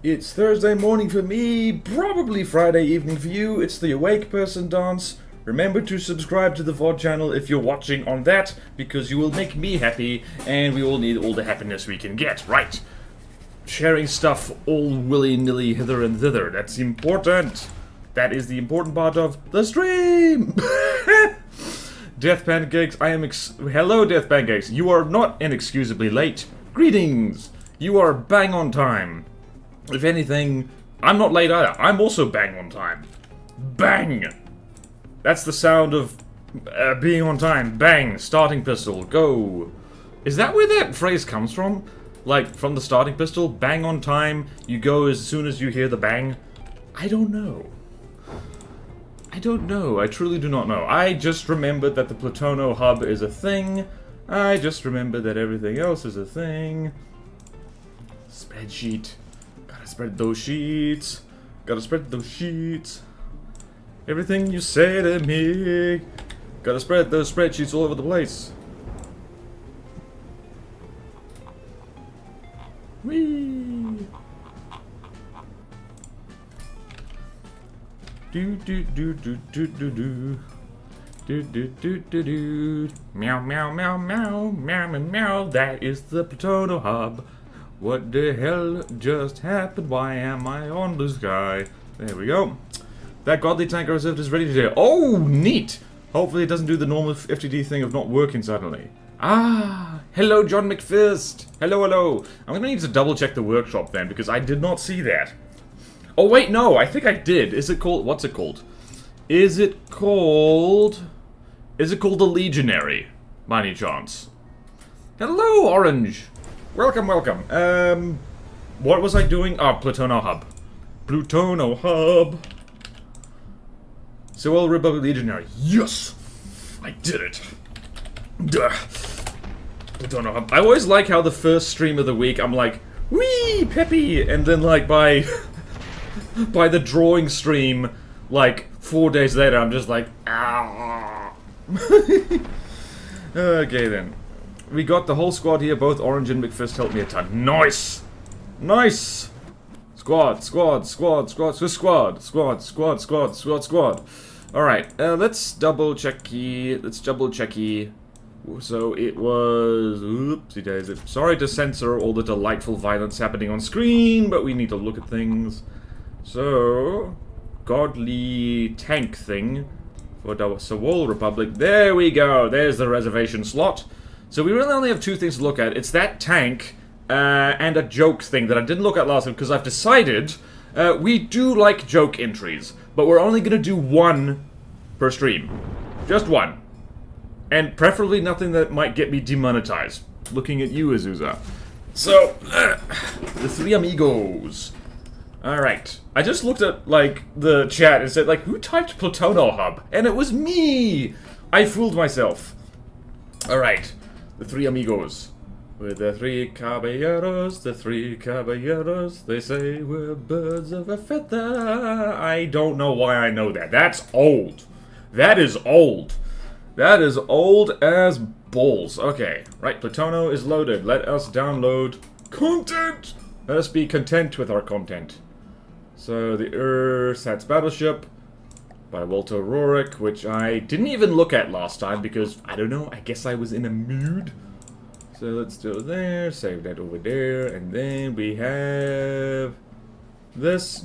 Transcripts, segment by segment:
It's Thursday morning for me, probably Friday evening for you. It's the awake person dance. Remember to subscribe to the VOD channel if you're watching on that, because you will make me happy, and we all need all the happiness we can get, right? Sharing stuff all willy-nilly hither and thither, that's important. That is the important part of the stream! Death Pancakes, Hello, Death Pancakes. You are not inexcusably late. Greetings! You are bang on time. If anything, I'm not late either. I'm also bang on time. Bang! That's the sound of being on time. Bang! Starting pistol. Go! Is that where that phrase comes from? Like, from the starting pistol? Bang on time, you go as soon as you hear the bang? I don't know. I don't know. I truly do not know. I just remembered that the Plutono hub is a thing. I just remembered that everything else is a thing. Spreadsheet. Gotta spread those sheets. Gotta spread those sheets. Everything you say to me. Gotta spread those spreadsheets all over the place. Whee! Do do do do do do do. Do do do do do. Meow meow meow meow meow meow meow. That is the Plutono hub. What the hell just happened? Why am I on blue sky? There we go. That godly tanker reserve is ready today. Oh, neat! Hopefully it doesn't do the normal FTD thing of not working suddenly. Ah, hello John McFist. Hello, hello. I'm gonna need to double check the workshop then, because I did not see that. Oh wait, no, I think I did. Is it called, what's it called? Is it called the Legionary, by any chance? Hello, Orange. Welcome, welcome. What was I doing? Ah, Plutono hub. Plutono hub. Sewell Republic Legionary. Yes! I did it. Duh. Plutono hub. I always like how the first stream of the week, I'm like, wee, peppy, and then like by the drawing stream, like 4 days later, I'm just like, ah. Okay then. We got the whole squad here, both Orange and McFist helped me a ton. Nice! Nice! Squad, squad, squad, squad, squad, squad, squad, squad, squad, squad. Alright, let's double checky. So it was... Oopsie daisy. Sorry to censor all the delightful violence happening on screen, but we need to look at things. So... Godly tank thing for the Sewell Republic. There we go. There's the reservation slot. So we really only have two things to look at. It's that tank and a joke thing that I didn't look at last time because I've decided we do like joke entries, but we're only going to do one per stream. Just one. And preferably nothing that might get me demonetized. Looking at you, Azusa. So, the three amigos. Alright. I just looked at, like, the chat and said, like, who typed Plutono hub? And it was me! I fooled myself. Alright. The three amigos. We're the three caballeros, they say we're birds of a feather. I don't know why I know that. That's old. That is old. That is old as balls. Okay, right, Plutono is loaded. Let us download content. Let us be content with our content. So, the Ersatz Battleship by Walter Rourke, which I didn't even look at last time because, I don't know, I guess I was in a mood. So let's do it there, save that over there, and then we have this.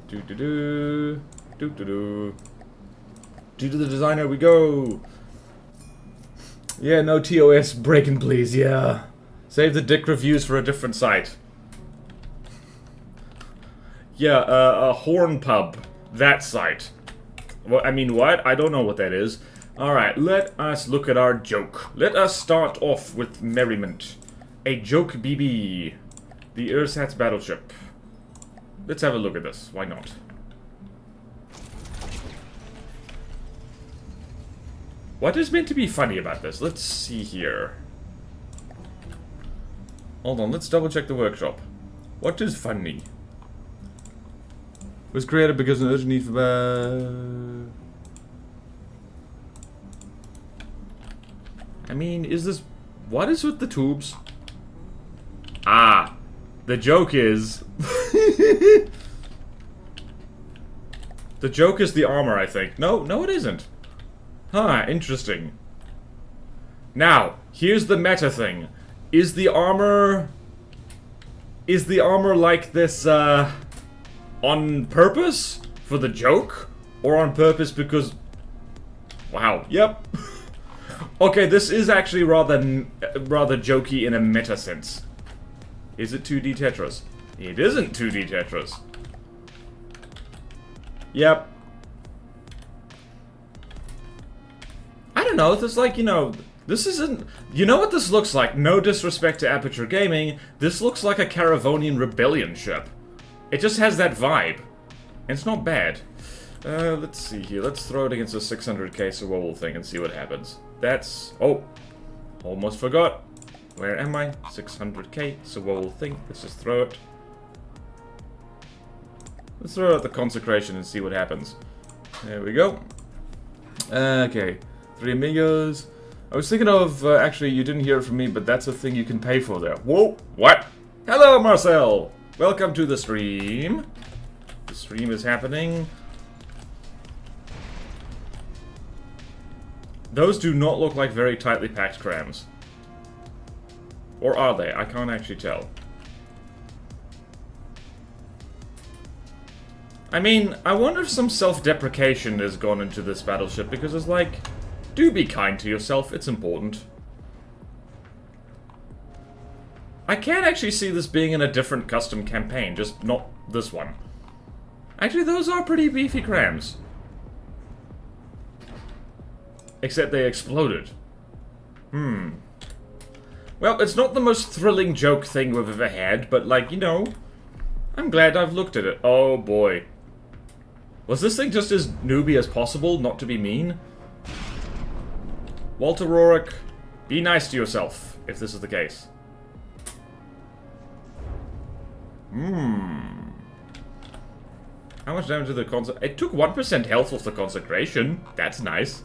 Do-do-do, do-do-do. Due to the designer we go. Yeah, no TOS breaking please, yeah. Save the dick reviews for a different site. Yeah, a horn pub. That site. Well, I mean, what? I don't know what that is. Alright, let us look at our joke. Let us start off with merriment. A joke BB. The Ersatz Battleship. Let's have a look at this. Why not? What is meant to be funny about this? Let's see here. Hold on, let's double check the workshop. What is funny? Was created because of an urgent need for... I mean, is this... What is with the tubes? Ah. The joke is... the joke is the armor, I think. No, it isn't. Huh, interesting. Now, here's the meta thing. Is the armor like this, on purpose for the joke? Or on purpose because... Wow, yep. Okay, this is actually rather jokey in a meta sense. Is it 2D Tetris? It isn't 2D Tetris. Yep. I don't know, this like, you know, this isn't... You know what this looks like? No disrespect to Aperture Gaming, this looks like a Caravonian rebellion ship. It just has that vibe. And it's not bad. Let's see here. Let's throw it against a 600k survival thing and see what happens. That's... Oh! Almost forgot. Where am I? 600k survival thing. Let's just throw it. Let's throw out the consecration and see what happens. There we go. Okay. 3 amigos. I was thinking of... actually, you didn't hear it from me, but that's a thing you can pay for there. Whoa! What? Hello, Marcel! Welcome to the stream. The stream is happening. Those do not look like very tightly packed crams. Or are they? I can't actually tell. I mean, I wonder if some self-deprecation has gone into this battleship, because it's like, do be kind to yourself, it's important. I can actually see this being in a different custom campaign, just not this one. Actually, those are pretty beefy crams. Except they exploded. Well, it's not the most thrilling joke thing we've ever had, but like, you know, I'm glad I've looked at it. Oh boy. Was this thing just as newbie as possible, not to be mean? Walter Rourke, be nice to yourself, if this is the case. How much damage did the consecration? It took 1% health off the consecration. That's nice.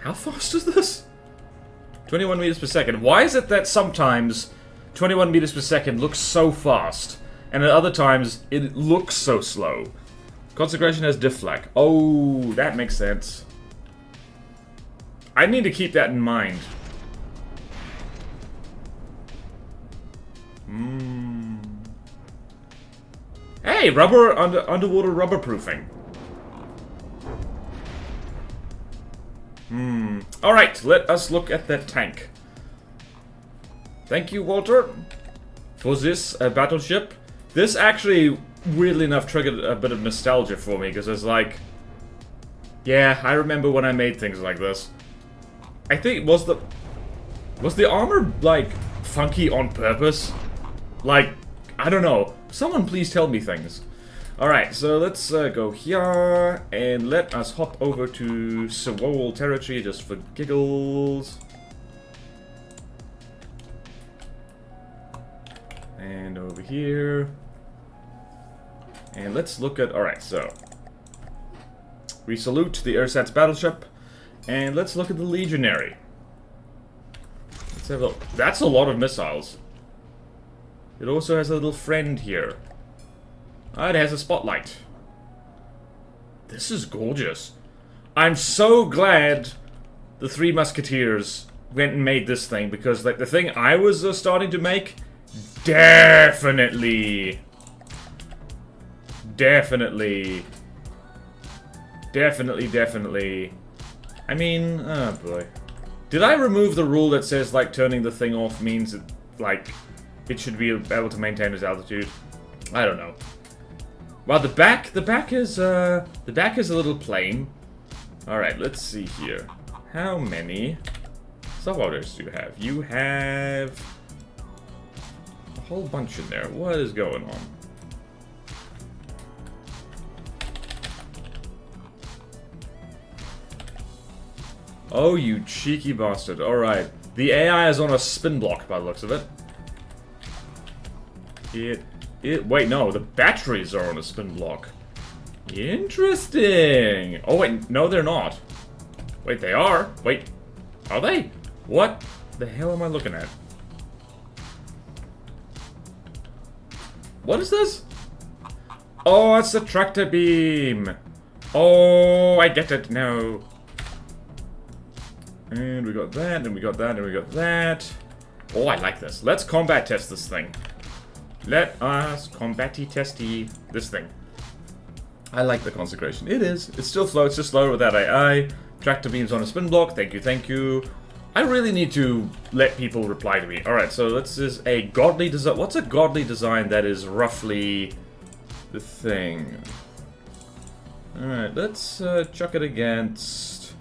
How fast is this? 21 meters per second. Why is it that sometimes 21 meters per second looks so fast, and at other times it looks so slow? Consecration has diff lag. Oh, that makes sense. I need to keep that in mind. Hey, rubber underwater rubber proofing. Alright, let us look at that tank. Thank you, Walter, for this battleship. This actually, weirdly enough, triggered a bit of nostalgia for me, because it's like... Yeah, I remember when I made things like this. I think, was the armor, like, funky on purpose? Like, I don't know. Someone please tell me things. Alright, so let's go here, and let us hop over to Sewol territory just for giggles. And over here. And let's look at... Alright, so... we salute the ersatz battleship, and let's look at the legionary. Let's have a look. That's a lot of missiles. It also has a little friend here. It has a spotlight. This is gorgeous. I'm so glad the Three Musketeers went and made this thing, because like the thing I was starting to make, definitely. I mean, oh boy. Did I remove the rule that says like turning the thing off means that, like, it should be able to maintain its altitude? I don't know. Well, the back is a little plain. Alright, let's see here. How many suborders do you have? You have a whole bunch in there. What is going on? Oh, you cheeky bastard. Alright. The AI is on a spin block by the looks of it. Wait, no, the batteries are on a spin block. Interesting. Oh, wait, no, they're not. Wait, they are. Wait, are they? What the hell am I looking at? What is this? Oh, it's the tractor beam. Oh, I get it now. And we got that, and we got that, and we got that. Oh, I like this. Let's combat test this thing. Let us combat-y testy this thing. I like the consecration. It is. It still floats, just slower with that AI. Tractor beams on a spin block. Thank you, thank you. I really need to let people reply to me. Alright, so this is a godly design. What's a godly design that is roughly the thing? Alright, let's chuck it against...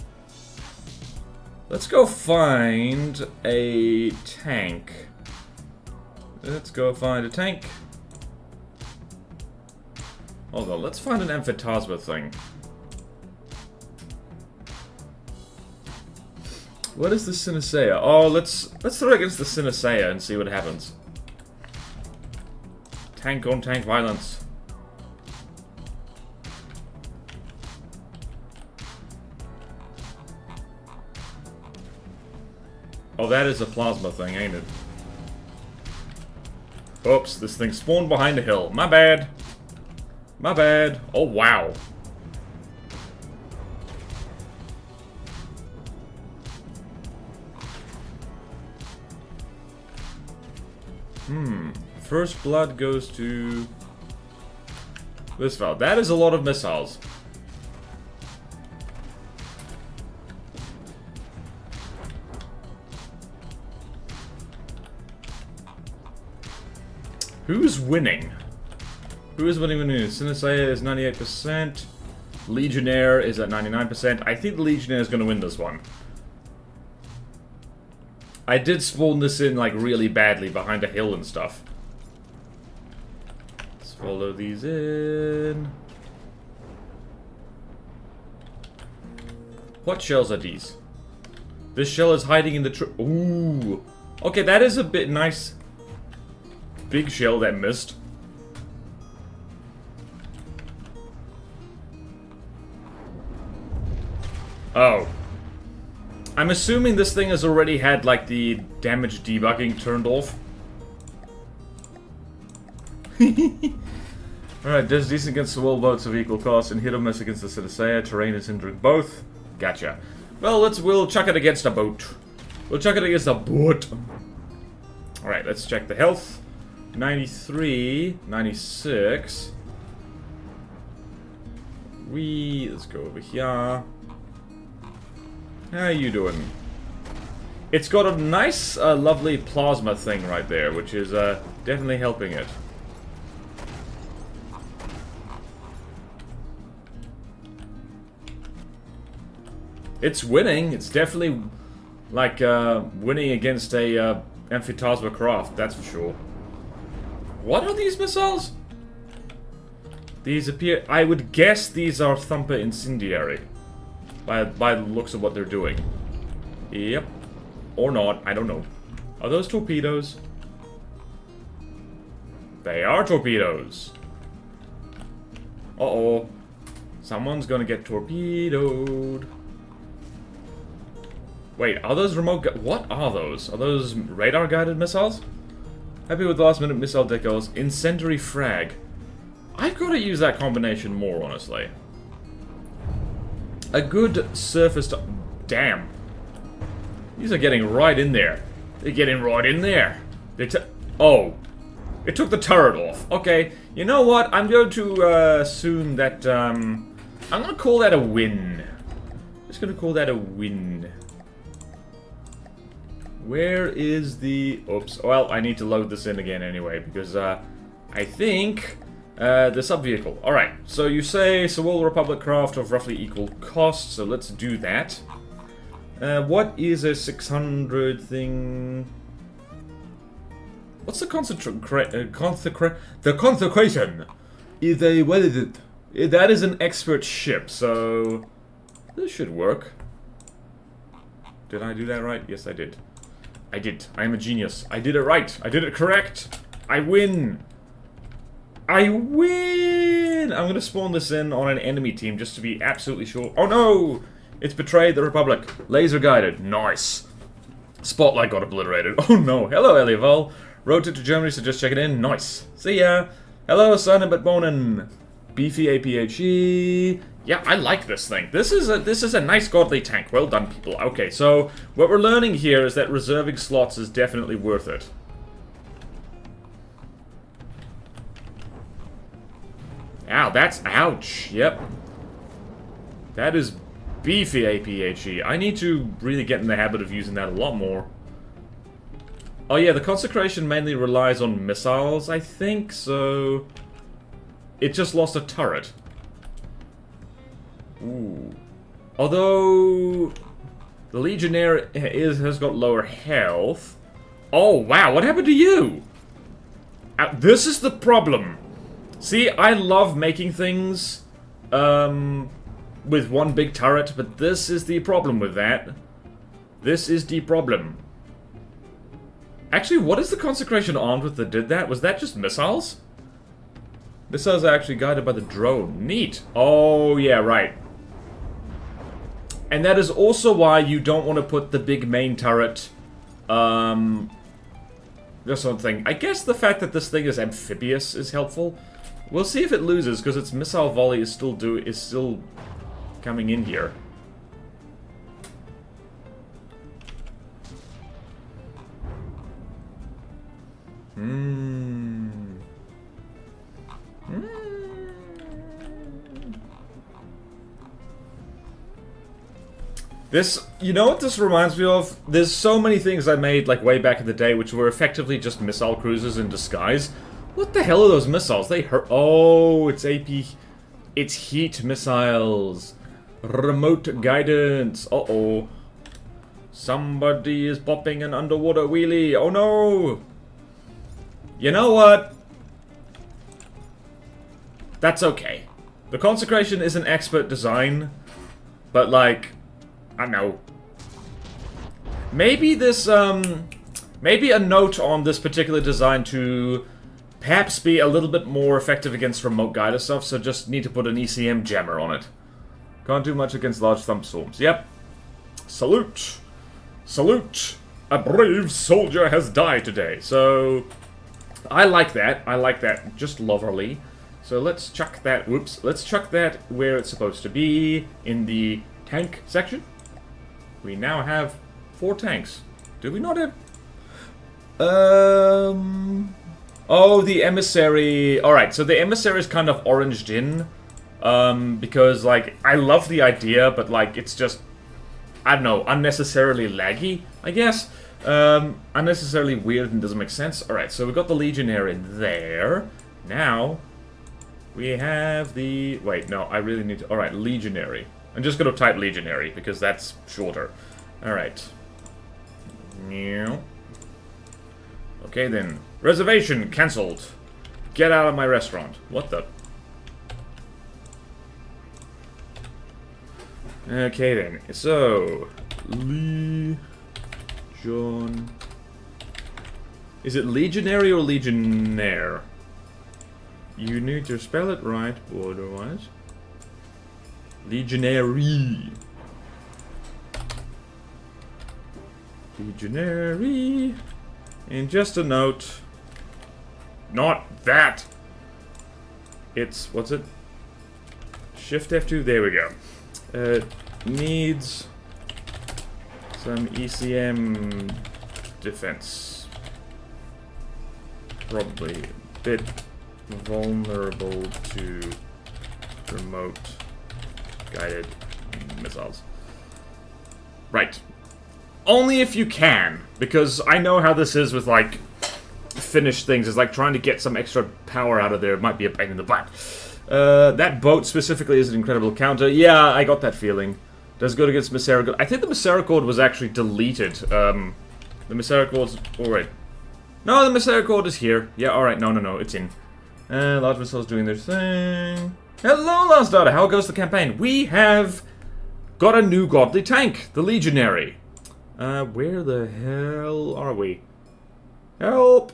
Let's go find a tank. Let's go find a tank. Hold on, let's find an amphitasma thing. What is the Synesthesia? Oh, let's throw it against the Synesthesia and see what happens. Tank on tank violence. Oh, that is a plasma thing, ain't it? Oops, this thing spawned behind a hill. My bad. My bad. Oh, wow. First blood goes to this valve. That is a lot of missiles. Who's winning? Who is winning? Synesthesia is 98%. Legionnaire is at 99%. I think the Legionnaire is going to win this one. I did spawn this in, like, really badly behind a hill and stuff. Let's follow these in. What shells are these? This shell is hiding in the ooh. Okay, that is a bit nice. Big shell that missed. Oh. I'm assuming this thing has already had, like, the damage debugging turned off. Alright, does decent against the wall boats of equal cost, and hit or miss against the Synesthesia. Terrain is hindering both. Gotcha. Well, we'll chuck it against a boat. We'll chuck it against a boat. Alright, let's check the health. 93, 96. Let's go over here. How you doing? It's got a nice, lovely plasma thing right there, which is definitely helping it. It's winning. It's definitely, like, winning against a amphitasma craft, that's for sure. What are these missiles? These appear... I would guess these are Thumper Incendiary. By the looks of what they're doing. Yep. Or not, I don't know. Are those torpedoes? They are torpedoes. Uh-oh. Someone's gonna get torpedoed. Wait, are those what are those? Are those radar-guided missiles? Happy with last-minute missile decals. Incendiary frag. I've got to use that combination more, honestly. A good surface to... Damn. These are getting right in there. They're getting right in there. Oh. It took the turret off. Okay. You know what? I'm going to assume that... I'm going to call that a win. Just going to call that a win. Where is the... Oops. Well, I need to load this in again anyway, because I think... the sub-vehicle. Alright, so you say Sewol Republic craft of roughly equal cost, so let's do that. What is a 600 thing? What's the consecration? Is a... what is it? That is an expert ship, so... this should work. Did I do that right? Yes, I did. I did. I am a genius. I did it right. I did it correct. I win. I win! I'm gonna spawn this in on an enemy team just to be absolutely sure. Oh no! It's betrayed the Republic. Laser guided. Nice. Spotlight got obliterated. Oh no. Hello, Elieval. Road to Germany, so just check it in. Nice. See ya. Hello, son, but Bonan. Beefy APHE. Yeah, I like this thing. This is a nice godly tank. Well done, people. Okay, so what we're learning here is that reserving slots is definitely worth it. Ow, that's ouch. Yep. That is beefy APHE. I need to really get in the habit of using that a lot more. Oh yeah, the consecration mainly relies on missiles, I think, so it just lost a turret. Ooh. Although the Legionnaire has got lower health. Oh wow, what happened to you? This is the problem. See, I love making things with one big turret, but this is the problem with that. This is the problem. Actually, what is the consecration armed with that did that? Was that just missiles? Missiles are actually guided by the drone. Neat. Oh, yeah, right. And that is also why you don't want to put the big main turret, just something. I guess the fact that this thing is amphibious is helpful. We'll see if it loses, because its missile volley is still coming in here. This, you know what this reminds me of? There's so many things I made, like, way back in the day, which were effectively just missile cruisers in disguise. What the hell are those missiles? They hurt. Oh, it's AP. It's heat missiles. Remote guidance. Uh-oh. Somebody is popping an underwater wheelie. Oh, no. You know what? That's okay. The consecration is an expert design, but, like, I don't know. Maybe this, maybe a note on this particular design to perhaps be a little bit more effective against remote guided stuff, so just need to put an ECM jammer on it. Can't do much against large thunderstorms. Yep. Salute! Salute! A brave soldier has died today. So, I like that. I like that just loverly. So let's chuck that, whoops, let's chuck that where it's supposed to be, in the tank section. We now have 4 tanks. Do we not have... Oh, the emissary... Alright, so the emissary is kind of oranged in. Because, like, I love the idea, but, like, it's just... I don't know, unnecessarily laggy, I guess. Unnecessarily weird and doesn't make sense. Alright, so we've got the Legionnaire in there. Now, we have the... Wait, no, I really need to... Alright, Legionary. I'm just going to type Legionary, because that's shorter. Alright. Okay, then. Reservation cancelled. Get out of my restaurant. What the... Okay, then. So... Legion... Is it Legionary or Legionnaire? You need to spell it right, otherwise... Legionary. Legionary. And just a note. Not that. It's, what's it? Shift F2, there we go. Needs some ECM defense. Probably a bit vulnerable to remote guided missiles. Right. Only if you can, because I know how this is with, like, finished things. It's like trying to get some extra power out of there. It might be a pain in the butt. That boat specifically is an incredible counter. Yeah, I got that feeling. Does good against Misericord. I think the Misericord was actually deleted. The Misericord's... Oh, wait. No, the Misericord is here. Yeah, alright. No, it's in. Large missiles doing their thing. Hello, Last Data. How goes the campaign? We have got a new godly tank, the Legionary. Where the hell are we? Help!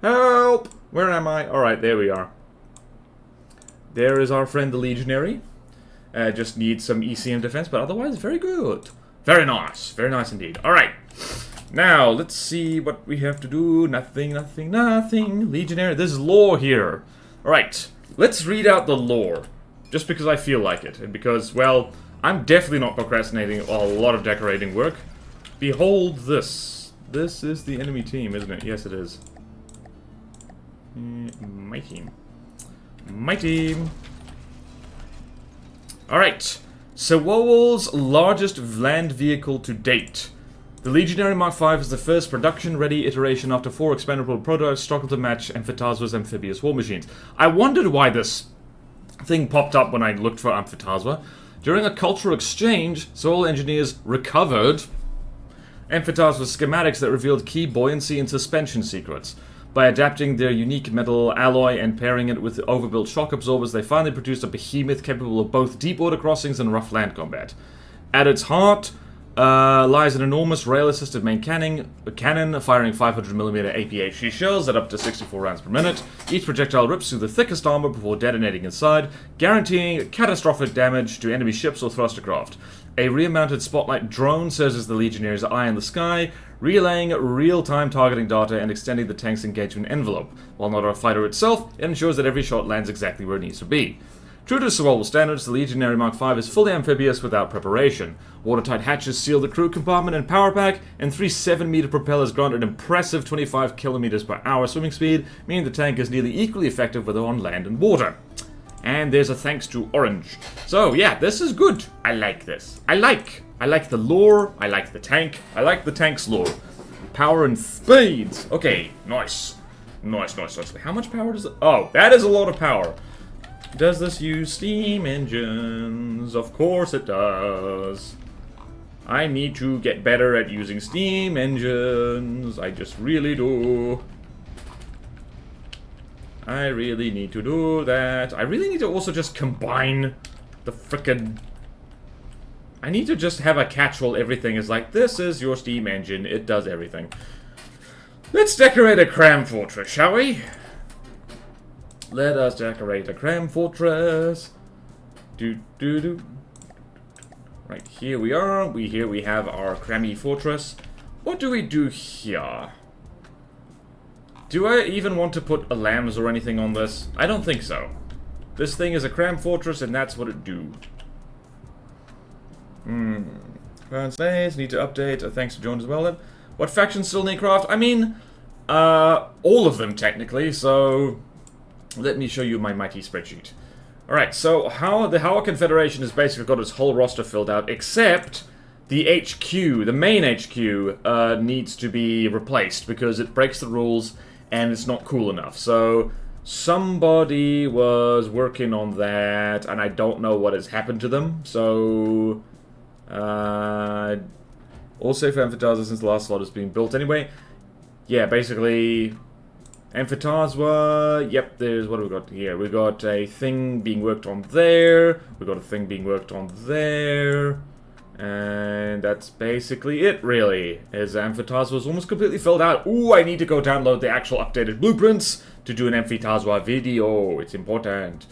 Help! Where am I? Alright, there we are. There is our friend the Legionary. Just needs some ECM defense, but otherwise very good. Very nice indeed. Alright. Now, let's see what we have to do. Nothing, nothing, nothing. Legionary, there's lore here. Alright, let's read out the lore. Just because I feel like it. And because, well, I'm definitely not procrastinating a lot of decorating work. Behold this. This is the enemy team, isn't it? Yes, it is. My team. My team. Alright. Sewol's largest land vehicle to date. The Legionary Mark V is the first production-ready iteration after 4 expendable prototypes struggled to match Amphitaswa's amphibious war machines. I wondered why this thing popped up when I looked for Amphitaswa. During a cultural exchange, Sewol engineers recovered Amphitaswa's schematics that revealed key buoyancy and suspension secrets. By adapting their unique metal alloy and pairing it with overbuilt shock absorbers, they finally produced a behemoth capable of both deep water crossings and rough land combat. At its heart lies an enormous rail-assisted main cannon firing 500mm APHC shells at up to 64 rounds per minute. Each projectile rips through the thickest armor before detonating inside, guaranteeing catastrophic damage to enemy ships or thruster craft. A rear-mounted spotlight drone serves as the Legionnaires' eye in the sky, relaying real-time targeting data and extending the tank's engagement envelope. While not a fighter itself, it ensures that every shot lands exactly where it needs to be. True to Sewol standards, the Legionary Mark V is fully amphibious without preparation. Watertight hatches seal the crew compartment and power pack, and 3 7-meter propellers grant an impressive 25 kilometers per hour swimming speed, meaning the tank is nearly equally effective whether on land and water. And there's a thanks to Orange. So yeah, this is good. I like this. I like the lore. I like the tank. I like the tank's lore. Power and spades. Okay, nice. Nice. How much power does it... Oh, that is a lot of power. Does this use steam engines? Of course it does. I need to get better at using steam engines. I just really do. I really need to do that. I really need to also just combine the frickin'... I need to just have a catch-all. Everything is like, this is your steam engine. It does everything. Let's decorate a CRAM fortress, shall we? Let us decorate a CRAM fortress. Right, here we are. Here we have our crammy fortress. What do we do here? Do I even want to put alarms or anything on this? I don't think so. This thing is a CRAM fortress, and that's what it do. Current space, need to update. Thanks to John as well then. What factions still need craft? I mean, all of them technically, so... Let me show you my mighty spreadsheet. Alright, so the Haugen Confederation has basically got its whole roster filled out, except the HQ, the main HQ, needs to be replaced because it breaks the rules and it's not cool enough. So, somebody was working on that, and I don't know what has happened to them. So, also for Amphitaswa since the last slot is being built anyway. Yeah, basically... Amphitaswa, yep, there's, what do we got here? We got a thing being worked on there, we got a thing being worked on there, and that's basically it, really, as Amphitaswa is almost completely filled out. Ooh, I need to go download the actual updated blueprints to do an Amphitaswa video, it's important.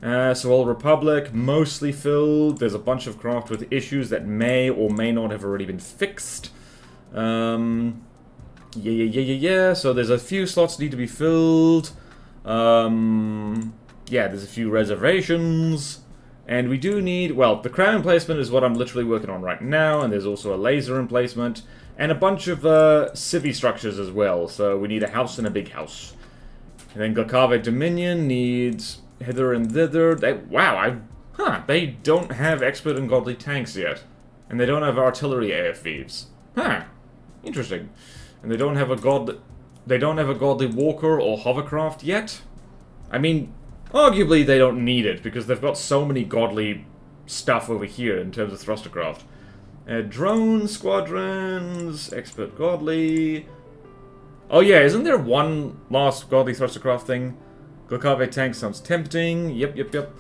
Sewol Republic, mostly filled, there's a bunch of craft with issues that may or may not have already been fixed. Yeah. So there's a few slots need to be filled. Yeah, there's a few reservations. And we do need, well, the CRAM emplacement is what I'm literally working on right now. And there's also a laser emplacement. And a bunch of civvy structures as well. So we need a house and a big house. And then Glakave Dominion needs hither and thither. They don't have expert and godly tanks yet. And they don't have artillery AFVs. Interesting. And they don't have a godly walker or hovercraft yet. I mean, arguably they don't need it because they've got so many godly stuff over here in terms of thrustercraft. Drone squadrons, expert godly. Oh yeah, isn't there one last godly thrustercraft thing? Glakave tank sounds tempting. Yep.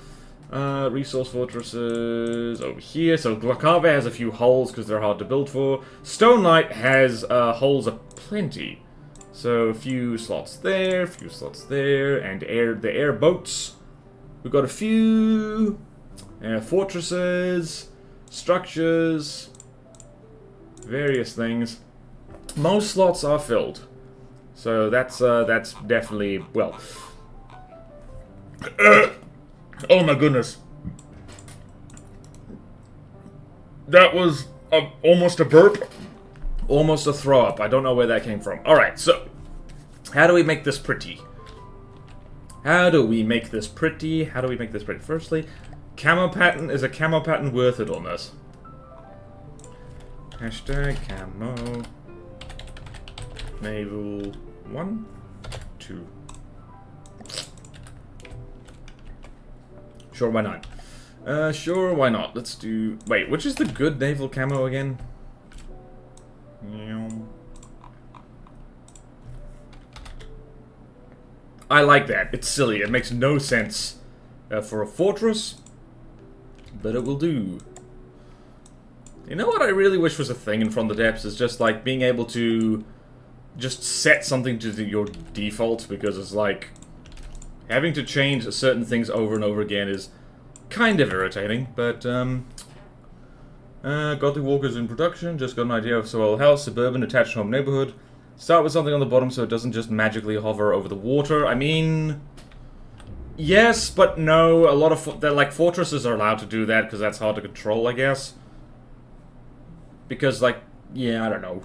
Resource fortresses over here. So Glakave has a few holes because they're hard to build for. Stone Knight has holes aplenty. So a few slots there, and the airboats. We've got a few fortresses, structures, various things. Most slots are filled. So that's definitely, well... oh my goodness. That was almost a burp. Almost a throw up. I don't know where that came from. Alright, so... how do we make this pretty? How do we make this pretty? How do we make this pretty? Firstly, camo pattern. Is a camo pattern worth it on this? Hashtag camo. Naval 1, 2. Sure, why not? Sure, why not? Let's do... wait, which is the good naval camo again? I like that. It's silly. It makes no sense for a fortress, but it will do. You know what I really wish was a thing in From the Depths is just like being able to just set something to your default, because it's like having to change certain things over and over again is kind of irritating, but Gothic Walkers in production, just got an idea of Soul House, suburban attached home neighborhood. Start with something on the bottom so it doesn't just magically hover over the water. I mean, yes, but no. A lot of like fortresses are allowed to do that because that's hard to control, I guess. Because, like, yeah, I don't know.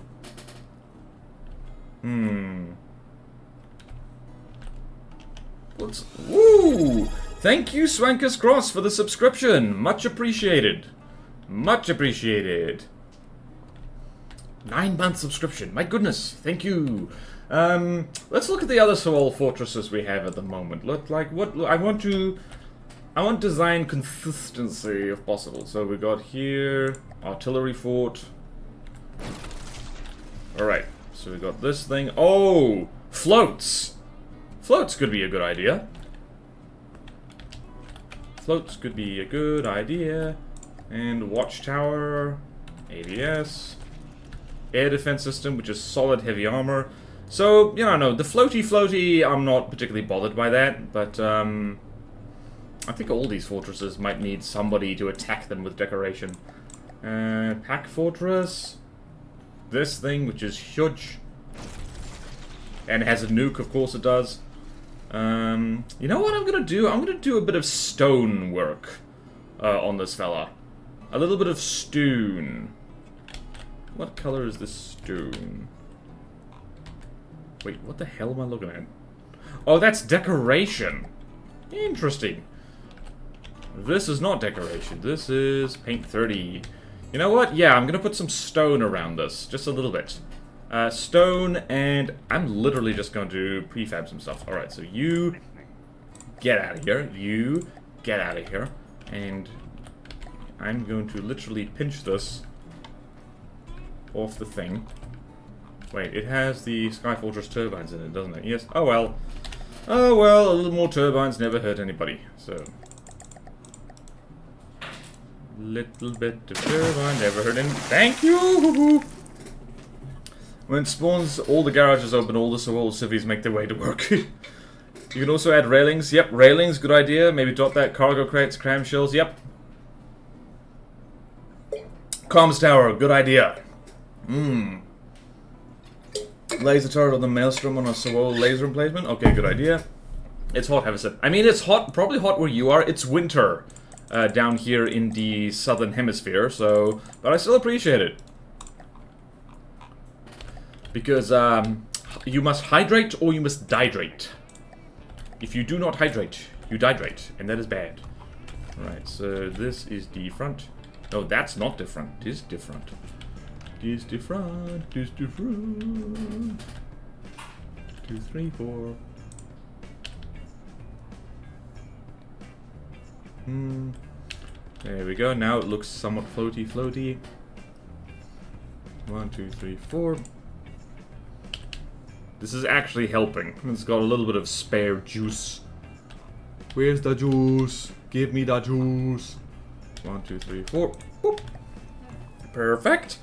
Woo! Thank you, Swankus Cross, for the subscription. Much appreciated. Much appreciated. 9-month subscription. My goodness. Thank you. Let's look at the other small fortresses we have at the moment. Look like what I want design consistency if possible. So we got here artillery fort. All right. So we got this thing. Oh, floats. Floats could be a good idea. Floats could be a good idea. And watchtower, ADS. Air defense system, which is solid heavy armor. So, you know, the floaty, I'm not particularly bothered by that, but, I think all these fortresses might need somebody to attack them with decoration. Pack fortress. This thing, which is huge. And it has a nuke, of course it does. You know what I'm gonna do? I'm gonna do a bit of stone work, on this fella. A little bit of stone. What color is this stone? Wait, what the hell am I looking at? Oh, that's decoration. Interesting. This is not decoration. This is paint 30. You know what? Yeah, I'm gonna put some stone around this. Just a little bit. Stone, and I'm literally just going to prefab some stuff. Alright, so you get out of here. You get out of here. And I'm going to literally pinch this off the thing. Wait, it has the Sky Fortress turbines in it, doesn't it? Yes. Oh well. Oh well, a little more turbines never hurt anybody. So, little bit of turbine never hurt any. Thank you. When it spawns, all the garages open, all the civvies make their way to work. You can also add railings. Yep, railings, good idea. Maybe dot that. Cargo crates, cram shells. Yep. Comms tower, good idea. Laser turret on the maelstrom on a Sewol laser emplacement. Okay, good idea. It's hot, have I said. I mean, it's hot, probably hot where you are. It's winter down here in the southern hemisphere, so... but I still appreciate it. Because you must hydrate or you must dihydrate. If you do not hydrate, you dihydrate, and that is bad. Right, so this is the front. No, that's not different. This is different. This different. This different. 2, 3, 4. There we go. Now it looks somewhat floaty, floaty. 1, 2, 3, 4. This is actually helping. It's got a little bit of spare juice. Where's the juice? Give me the juice. 1, 2, 3, 4. Boop. Perfect.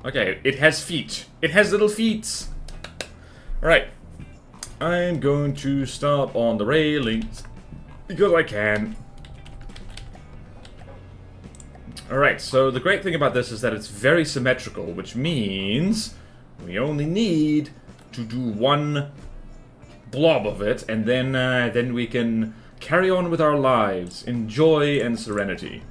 Okay, it has feet. It has little feet. Alright. I'm going to stop on the railings because I can. Alright, so the great thing about this is that it's very symmetrical, which means We only need to do one blob of it, and then we can carry on with our lives in joy and serenity.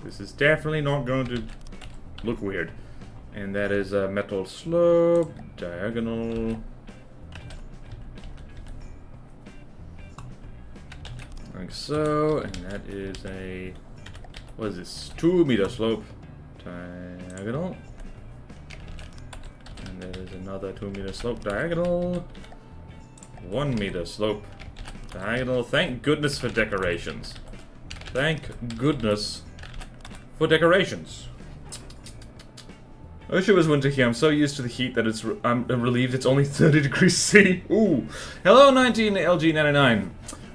This is definitely not going to look weird. And that is a metal slope, diagonal. Like so, and that is a, what is this, 2 meter slope, diagonal. And there is another 2 meter slope, diagonal. 1 meter slope, diagonal. Thank goodness for decorations. Thank goodness for decorations. I wish it was winter here. I'm so used to the heat that I'm relieved it's only 30 degrees C. Ooh. Hello, 19LG99.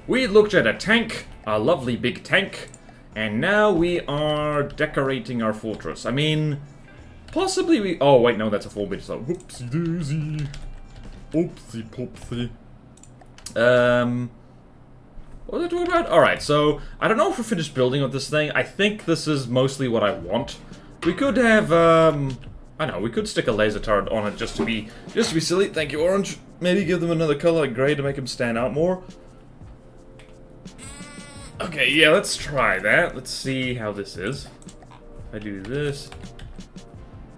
We looked at a tank, a lovely big tank, and now we are decorating our fortress. I mean, possibly we... Oh, wait, no, that's a 4 meter slope. Whoopsie daisy. Oopsie popsy. What was I talking about? Alright, so, I don't know if we're finished building with this thing. I think this is mostly what I want. We could have, I don't know, we could stick a laser turret on it just to be silly. Thank you, Orange. Maybe give them another color like gray to make them stand out more. Okay, yeah, let's try that. Let's see how this is. If I do this.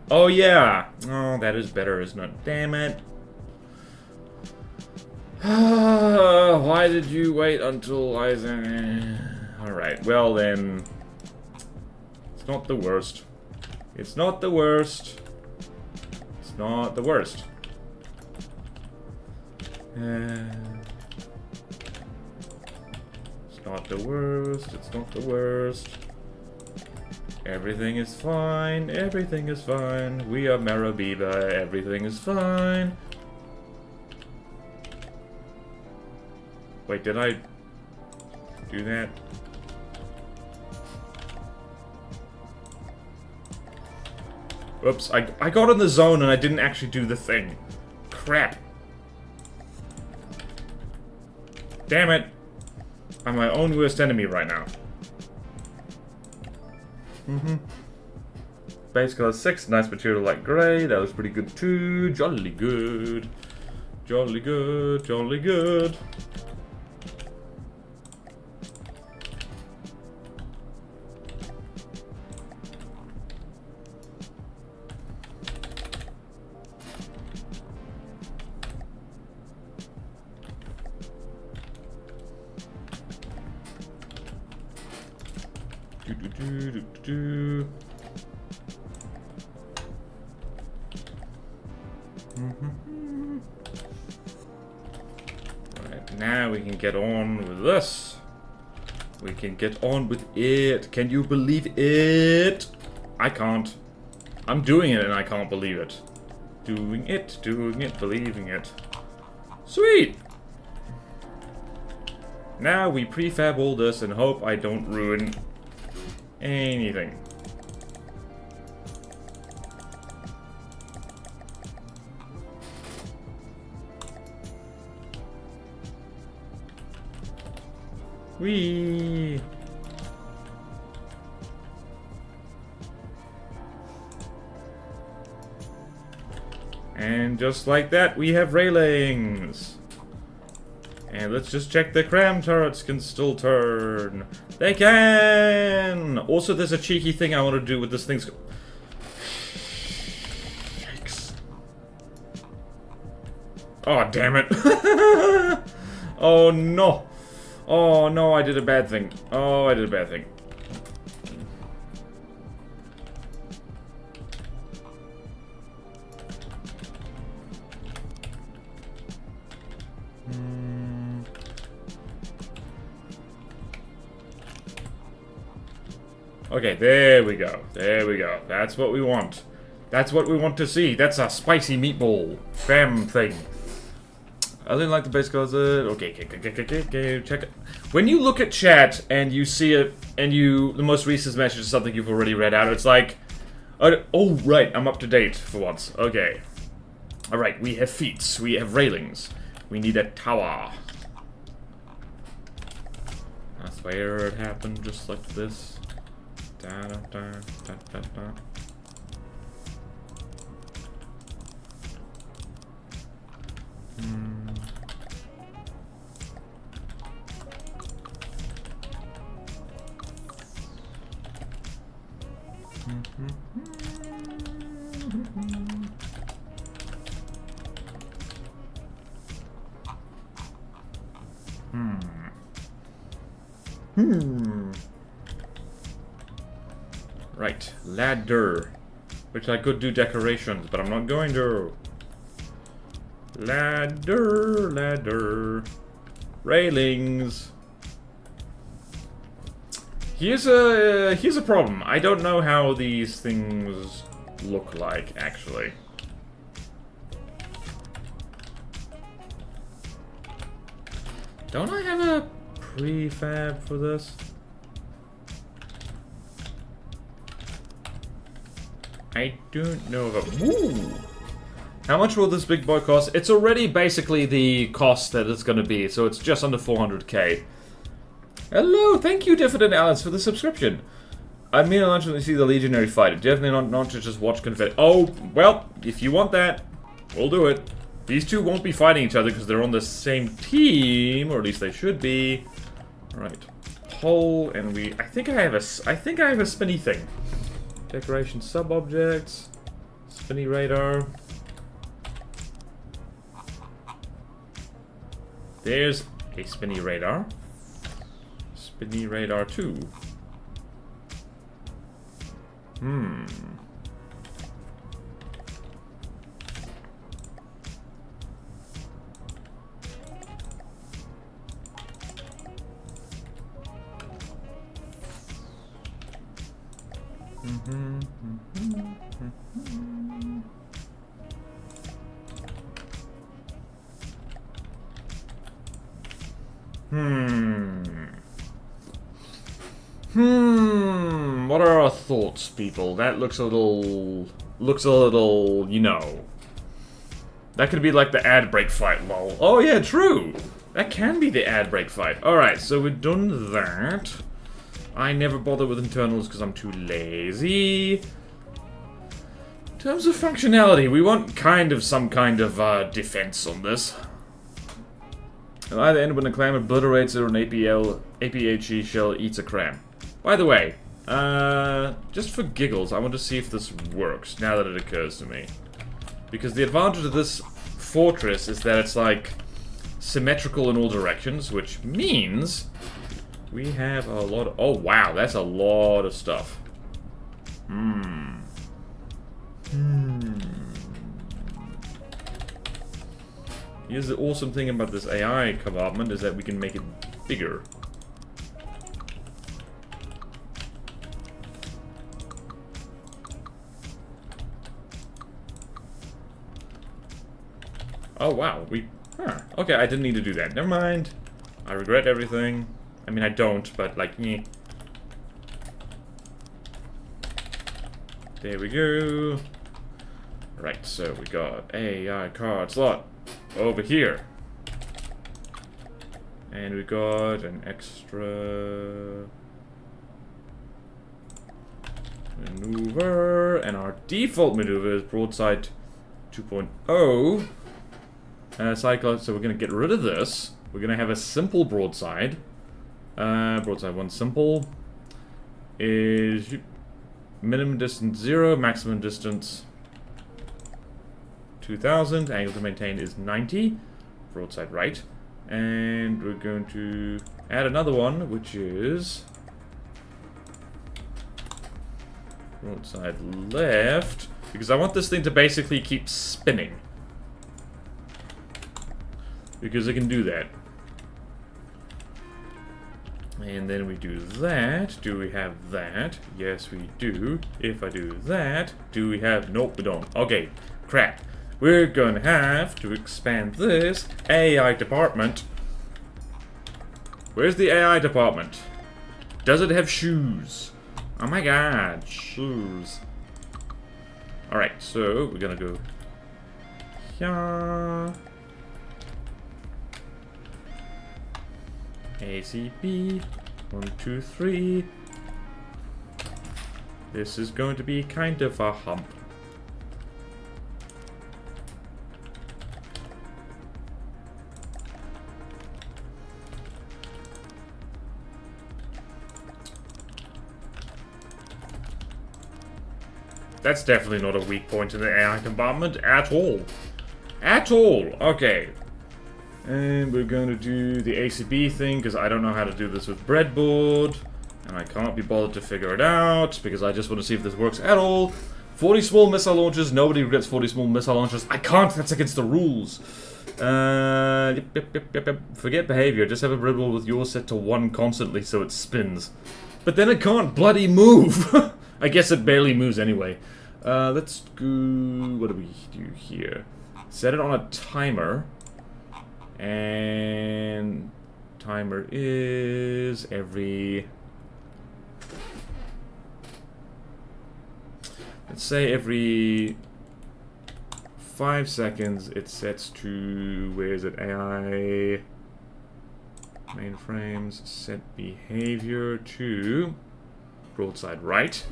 Oh, yeah. Oh, that is better, isn't it? Damn it. Why did you wait until I... Alright, well then... It's not the worst. It's not the worst. It's not the worst. It's not the worst. It's not the worst. Everything is fine. Everything is fine. We are Marabiba. Everything is fine. Wait, did I do that? Oops, I got in the zone and I didn't actually do the thing. Crap. Damn it. I'm my own worst enemy right now. Base color 6, nice material like grey. That was pretty good too. Jolly good. Jolly good, jolly good. Right, now we can get on with this. We can get on with it. Can you believe it? I can't. I'm doing it and I can't believe it. Doing it, believing it. Sweet! Now we prefab all this and hope I don't ruin anything. Whee! And just like that, we have railings. And let's just check the CRAM turrets can still turn. They can! Also, there's a cheeky thing I want to do with this thing's... Yikes. Oh, damn it. Oh, no. Oh, no, I did a bad thing. Oh, I did a bad thing. Okay, there we go. There we go. That's what we want. That's what we want to see. That's a spicy meatball. Bam thing. I didn't like the base colors. Okay, check it. When you look at chat and you see it, and the most recent message is something you've already read out, it's like, oh, right, I'm up to date for once. Okay. Alright, we have feet. We have railings. We need a tower. I swear it happened just like this. Right, ladder. Which I could do decorations, but I'm not going to. Ladder, ladder. Railings. Here's a problem. I don't know how these things look like, actually. Don't I have a prefab for this? I don't know if Woo! How much will this big boy cost? It's already basically the cost that it's gonna be, so it's just under 400k. Hello, thank you, Diffident Alice, for the subscription. I mean, I want to see the Legionary fight. Definitely not to just watch confetti. Oh, well, if you want that, we'll do it. These two won't be fighting each other because they're on the same team, or at least they should be. All right, pole, and I think I have a spinny thing. Decoration sub-objects, spinny radar. There's a spinny radar. Spinny radar 2. What are our thoughts, people? That looks a little, you know. That could be like the ad break fight, lol. Oh yeah, true! That can be the ad break fight. Alright, so we've done that. I never bother with internals because I'm too lazy. In terms of functionality, we want some kind of defense on this. It'll either end when a clam obliterates it or an APHE shell eats a cram. By the way, just for giggles, I want to see if this works, now that it occurs to me. Because the advantage of this fortress is that it's, like, symmetrical in all directions, which means we have a lot of... Oh, wow, that's a lot of stuff. Here's the awesome thing about this AI compartment, is that we can make it bigger. Oh, wow, okay, I didn't need to do that. Never mind. I regret everything. I mean, I don't, but, like, eh. There we go. Right, so we got AI card slot over here. And we got an extra maneuver. And our default maneuver is broadside 2.0. Cyclone, so we're going to get rid of this. We're going to have a simple broadside. Broadside 1 simple is minimum distance 0, maximum distance 2000, angle to maintain is 90, broadside right. And we're going to add another one, which is broadside left, because I want this thing to basically keep spinning. Because it can do that. And then we do that. Do we have that? Yes, we do. If I do that, do we have... Nope, we don't. Okay, crap. We're gonna have to expand this AI department. Where's the AI department? Does it have shoes? Oh my god, shoes. Alright, so we're gonna go here. ACP 1, 2, 3. This is going to be kind of a hump. That's definitely not a weak point in the AI compartment at all. At all. Okay. And we're going to do the ACB thing, because I don't know how to do this with breadboard. And I can't be bothered to figure it out, because I just want to see if this works at all. 40 small missile launches. Nobody gets 40 small missile launches. I can't. That's against the rules. Forget behavior. Just have a breadboard with yours set to 1 constantly so it spins. But then it can't bloody move. I guess it barely moves anyway. Let's go... What do we do here? Set it on a timer. And... Timer is every... Let's say every 5 seconds it sets to... Where is it? AI... Mainframes. Set behavior to... Broadside right.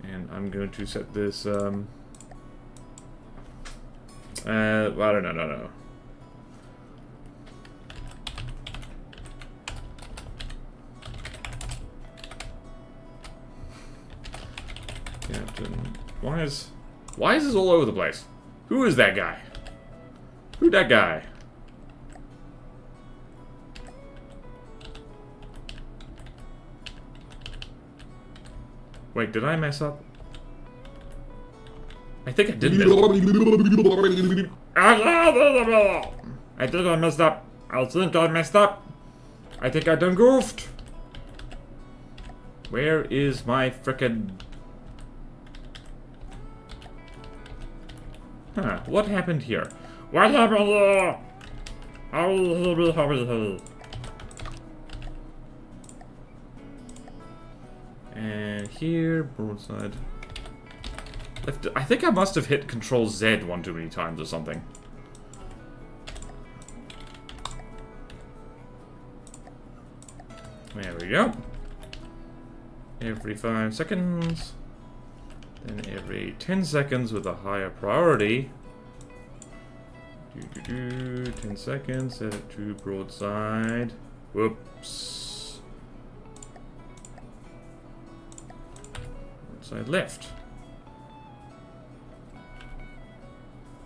And I'm going to set this, I don't know, no. Captain, why is this all over the place? Who is that guy? Who that guy? Wait, did I mess up? I think I did mess up. I think I messed up. I think I messed up. I think I done goofed. Where is my frickin'... Huh, what happened here? What happened here? And here, broadside. Left. I think I must have hit Control Z one too many times or something. There we go. Every 5 seconds. Then every 10 seconds with a higher priority. 10 seconds, set it to broadside. Whoops. Broadside left.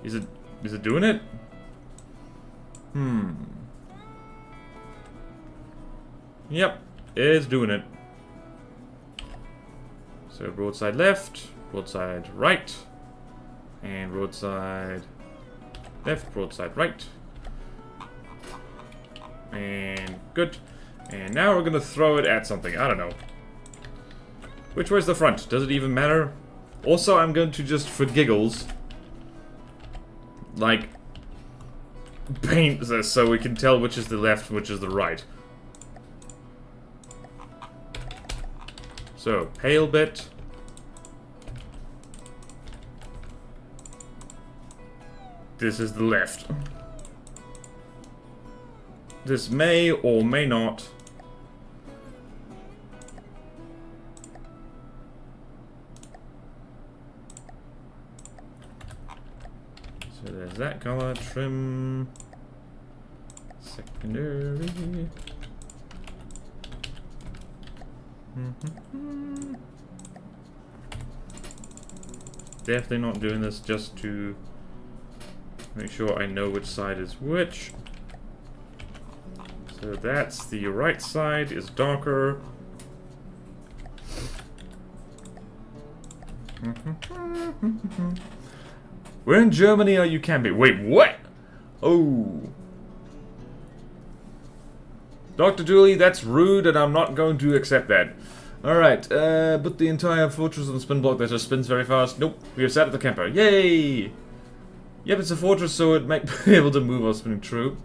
Is it doing it? Yep, it's doing it. So broadside left, broadside right, and broadside left, broadside right. And good. And now we're gonna throw it at something. I don't know. Which way's the front? Does it even matter? Also, I'm going to just, for giggles, like, paint this so we can tell which is the left and which is the right. So, pale bit. This is the left. This may or may not. So there's that color, trim, secondary. Definitely not doing this just to make sure I know which side is which. So that's the right side is darker. Where in Germany are you camping? Wait, what? Oh. Dr. Dooley, that's rude and I'm not going to accept that. Alright, put the entire fortress on the spin block that just spins very fast. Nope, we have sat at the camper. Yay! Yep, it's a fortress, so it might be able to move while spinning. True.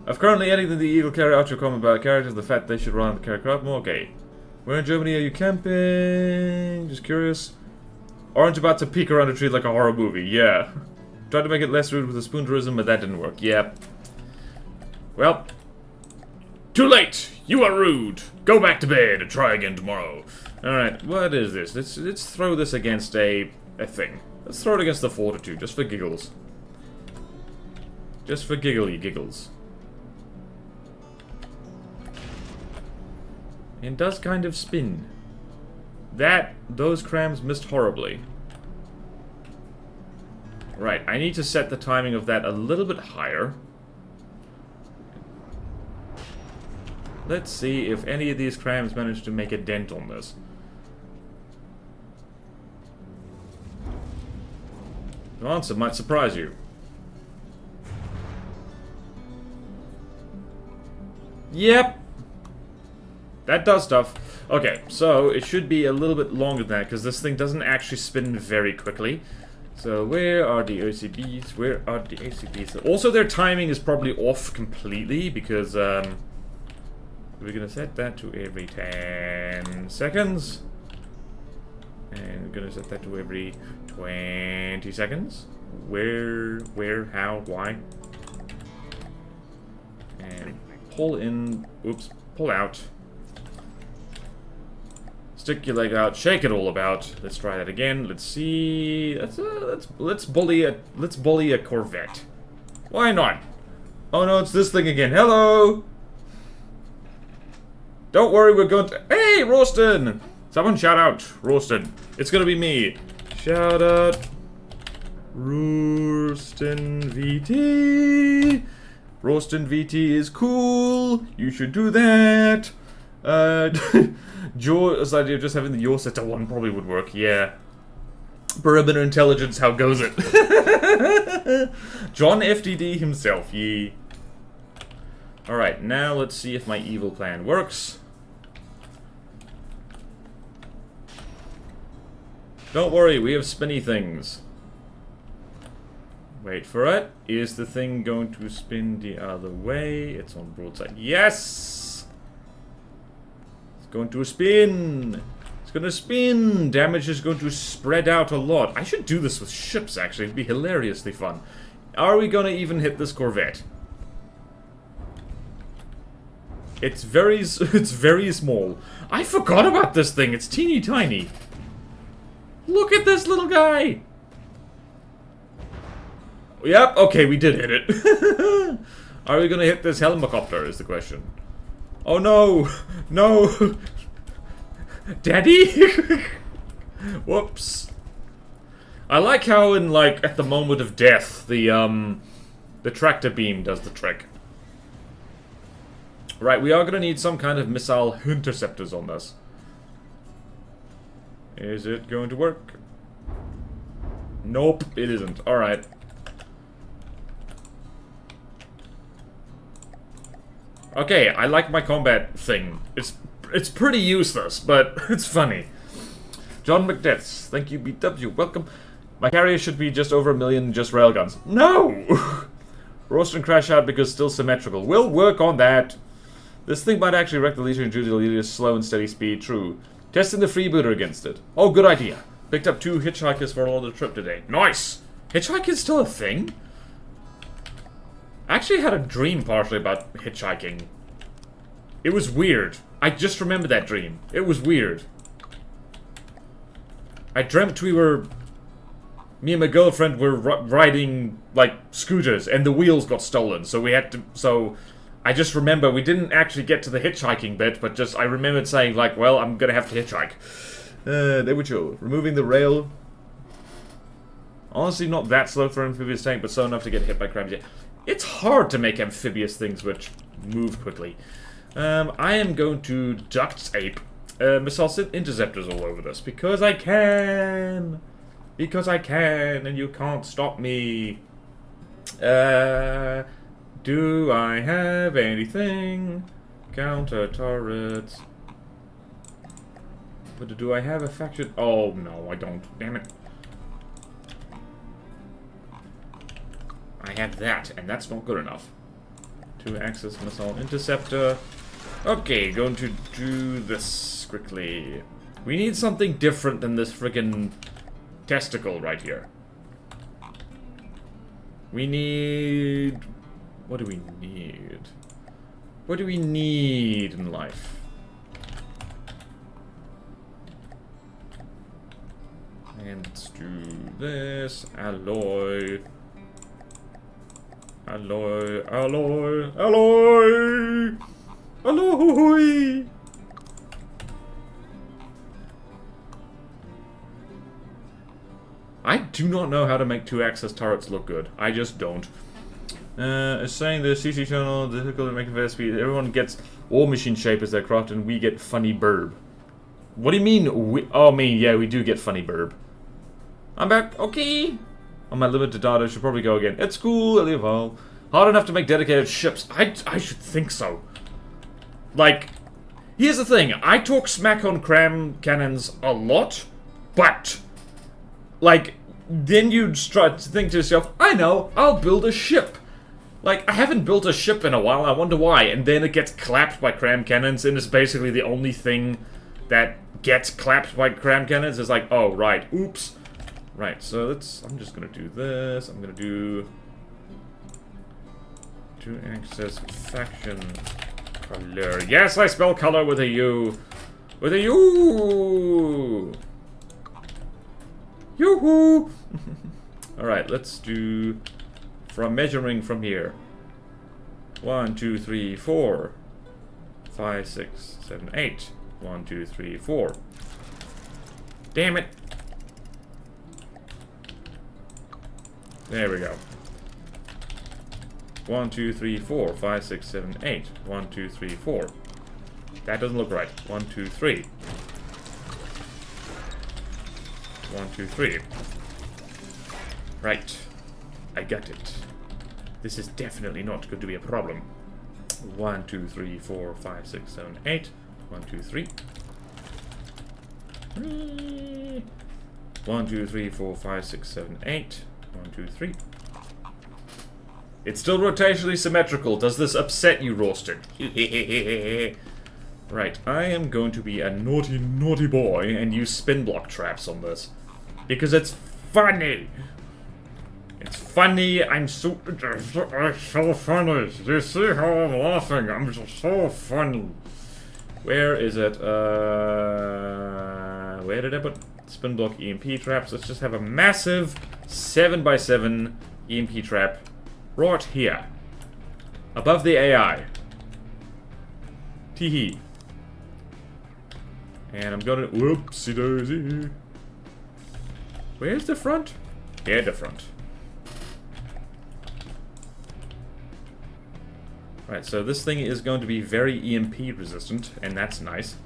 I've currently added the Eagle carry out your comment about characters, the fact they should run on the carry craft more. Okay. Where in Germany are you camping? Just curious. Orange about to peek around a tree like a horror movie. Yeah. Tried to make it less rude with the spoon tourism, but that didn't work. Yep. Well. Too late! You are rude! Go back to bed and try again tomorrow. Alright, what is this? Let's throw this against a thing. Let's throw it against the Fortitude, just for giggles. Just for giggly giggles. It does kind of spin. Those crams missed horribly. Right, I need to set the timing of that a little bit higher. Let's see if any of these crams manage to make a dent on this. The answer might surprise you. Yep! That does stuff. Okay, so it should be a little bit longer than that, because this thing doesn't actually spin very quickly. So where are the OCBs? Where are the ACBs? Also, their timing is probably off completely, because we're going to set that to every 10 seconds. And we're going to set that to every 20 seconds. Where, how, why? And pull in, oops, pull out. Stick your leg out, shake it all about. Let's try that again. Let's see. Let's bully a Corvette. Why not? Oh no, it's this thing again. Hello. Don't worry, we're going to. Hey, Royston! Someone shout out, Royston. It's gonna be me. Shout out, Royston VT. Royston VT is cool. You should do that. Joe's idea of just having the yaw set to 1 probably would work, yeah. Perimeter intelligence, how goes it? John FDD himself, yee. Alright, now let's see if my evil plan works. Don't worry, we have spinny things. Wait for it. Is the thing going to spin the other way? It's on broadside. Yes! Going to spin. It's going to spin. Damage is going to spread out a lot. I should do this with ships, actually. It'd be hilariously fun. Are we going to even hit this Corvette? It's very small. I forgot about this thing. It's teeny tiny. Look at this little guy. Yep, okay, we did hit it. Are we going to hit this helicopter is the question. Oh no! No! Daddy? Whoops. I like how in, like, at the moment of death, the tractor beam does the trick. Right, we are gonna need some kind of missile interceptors on this. Is it going to work? Nope, it isn't. Alright. Okay, I like my combat thing. It's pretty useless, but it's funny. John McDeaths, thank you, BW, welcome. My carrier should be just over 1 million just railguns. No! Roast and crash out because still symmetrical. We'll work on that. This thing might actually wreck the leader and do the leader's slow and steady speed, true. Testing the freebooter against it. Oh, good idea. Picked up 2 hitchhikers for all the trip today. Nice! Hitchhiking still a thing? I actually had a dream partially about hitchhiking. It was weird. I just remember that dream. It was weird. I dreamt me and my girlfriend were riding, like, scooters, and the wheels got stolen, so we had to, I just remember we didn't actually get to the hitchhiking bit, but just, I remembered saying, like, well, I'm gonna have to hitchhike. They were chill. Removing the rail. Honestly, not that slow for an amphibious tank, but slow enough to get hit by crabs. It's hard to make amphibious things which move quickly. I am going to duct tape missile interceptors all over this, because I can! Because I can, and you can't stop me. Do I have anything? Counter turrets. But do I have a faction? Oh, no, I don't. Damn it. I have that, and that's not good enough. 2-axis missile interceptor. Okay, going to do this quickly. We need something different than this friggin' testicle right here. We need... What do we need? What do we need in life? And let's do this. Alloy. Alloy. Alloy. Alloy. Alloy. I do not know how to make 2-axis turrets look good. I just don't. It's saying the CC channel, difficult to make fast speed. Everyone gets War Machine shape as their craft, and we get funny burb. What do you mean? Yeah, we do get funny burb. I'm back. Okay. On my limited data, I should probably go again. It's cool. I'll evolve. Hard enough to make dedicated ships. I should think so. Like, here's the thing. I talk smack on CRAM cannons a lot, but like, then you'd start to think to yourself, I know, I'll build a ship. Like, I haven't built a ship in a while, I wonder why. And then it gets clapped by CRAM cannons, and it's basically the only thing that gets clapped by CRAM cannons. It's like, oh, right, oops. Right, so I'm just gonna do this. I'm gonna do 2-axis faction color. Yes, I spell color with a U. With a U! Yoo-hoo! Alright, let's do from measuring from here. 1, 2, 3, 4. 5, 6, 7, 8. 1, 2, 3, 4. Damn it. There we go. 1, 2, 3, 4. 5, 6, 7, 8. 1, 2, 3, 4. That doesn't look right. 1, 2, 3. 1, 2, 3. Right. I got it. This is definitely not going to be a problem. 1, 2, 3, 4, 5, 6, 7, 8. 1, 2, 3. 1, 2, 3, 4, 5, 6, 7, 8. 1, 2, 3. It's still rotationally symmetrical. Does this upset you, Roasted? Right, I am going to be a naughty, naughty boy and use spin block traps on this. Because it's funny! It's funny, it's so funny. Do you see how I'm laughing? I'm just so funny. Where is it? Where did I put spin block EMP traps? Let's just have a massive 7x7 EMP trap right here. Above the AI. Teehee. And I'm gonna... Whoopsie daisy. Where's the front? Yeah, the front. Right, so this thing is going to be very EMP resistant, and that's nice.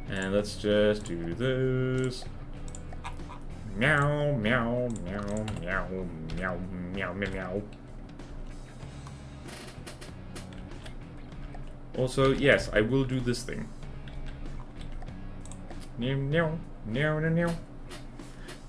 And let's just do this. Meow, meow, meow, meow, meow, meow, meow. Also, yes, I will do this thing. Meow, meow, meow, meow.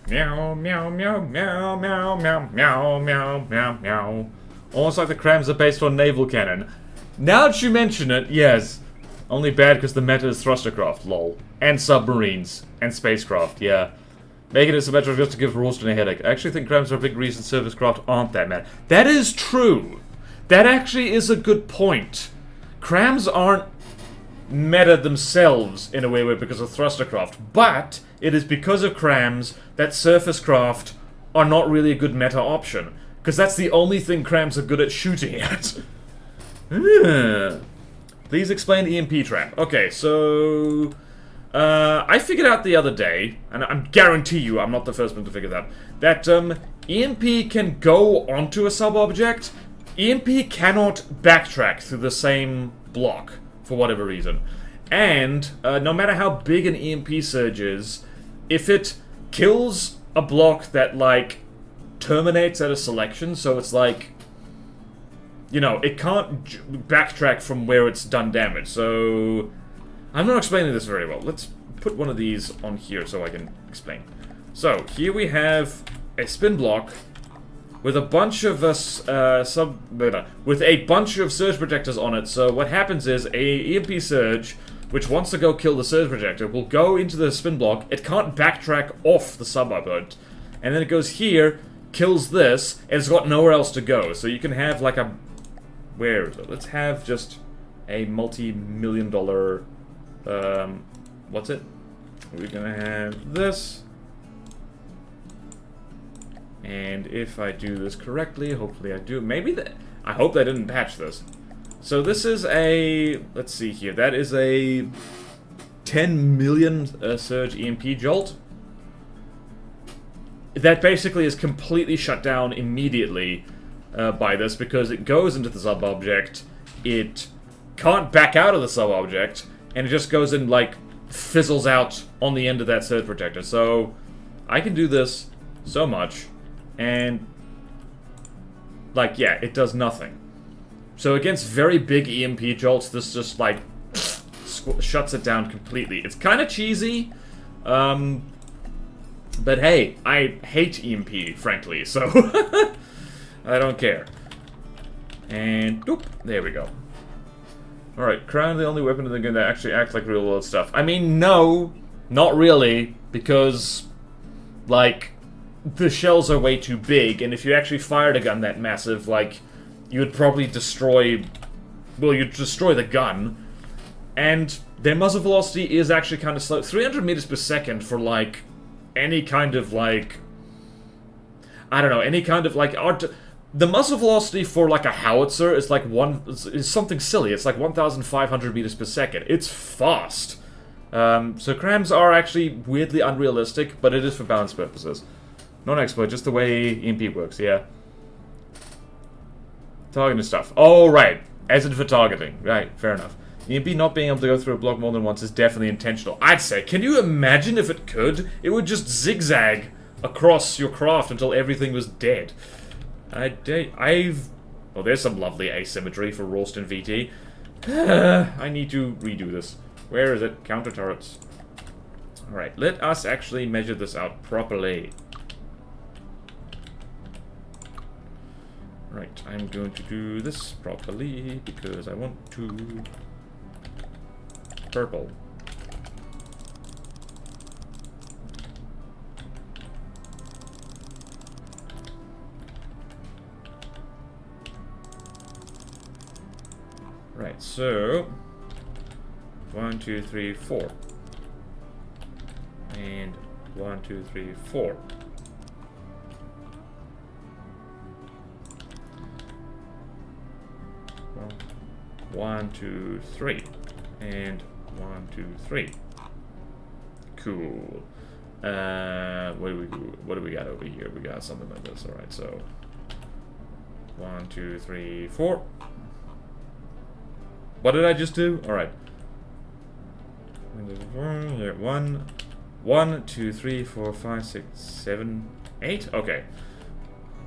Meow, meow, meow, meow, meow, meow, meow, meow, meow, meow. Almost like the CRAMs are based on naval cannon. Now that you mention it, yes. Only bad because the meta is thrustercraft, lol. And submarines. And spacecraft, yeah. Making it symmetrical just to give Ralston a headache. I actually think CRAMs are a big reason surface craft aren't that mad. That is true. That actually is a good point. CRAMs aren't meta themselves in a way because of thrustercraft, but it is because of CRAMs that surface craft are not really a good meta option. Because that's the only thing CRAMs are good at shooting at. Please explain EMP trap. Okay, so... I figured out the other day, and I guarantee you I'm not the first one to figure that, that EMP can go onto a sub-object. EMP cannot backtrack through the same block, for whatever reason. And, no matter how big an EMP surge is, if it kills a block that, like, terminates at a selection, so it's like, you know, it can't backtrack from where it's done damage, so... I'm not explaining this very well. Let's put one of these on here so I can explain. So, here we have a spin block with a bunch of with a bunch of surge projectors on it. So what happens is a EMP surge, which wants to go kill the surge projector, will go into the spin block. It can't backtrack off the sub-object, and then it goes here, kills this, and it's got nowhere else to go. So you can have like a... Where is it? Let's have just a multi-million-dollar... what's it? We're gonna have this. And if I do this correctly, hopefully I do. Maybe that. I hope they didn't patch this. So this is a. Let's see here. That is a 10 million surge EMP jolt. That basically is completely shut down immediately by this because it goes into the sub-object, it can't back out of the sub-object, and it just goes and, like, fizzles out on the end of that surge protector. So, I can do this so much, and, like, yeah, it does nothing. So against very big EMP jolts, this just, like, shuts it down completely. It's kind of cheesy, but hey, I hate EMP, frankly, so I don't care. And, doop, there we go. Alright, CRAM the only weapon in the game that actually acts like real-world stuff. I mean, no, not really, because, like, the shells are way too big, and if you actually fired a gun that massive, like, you would probably destroy... Well, you'd destroy the gun, and their muzzle velocity is actually kind of slow. 300 meters per second for, like, any kind of, like... I don't know, any kind of, like... The muzzle velocity for, like, a howitzer is, like, is something silly. It's, like, 1,500 meters per second. It's fast. So CRAMs are actually weirdly unrealistic, but it is for balance purposes. Not exploit, just the way EMP works, yeah. Targeting stuff. Oh, right. As in for targeting. Right, fair enough. EMP not being able to go through a block more than once is definitely intentional. I'd say, can you imagine if it could? It would just zigzag across your craft until everything was dead. Well, there's some lovely asymmetry for Ralston VT. I need to redo this. Where is it? Counter turrets. Alright, let us actually measure this out properly. Right, I'm going to do this properly because I want to... Purple. Right, so 1, 2, 3, 4. And 1, 2, 3, 4. Well, 1, 2, 3. And 1, 2, 3. Cool. What do we got over here? We got something like this. Alright, so 1, 2, 3, 4. What did I just do? Alright. 1, 2, 3, 4, 5, 6, 7, 8. Okay.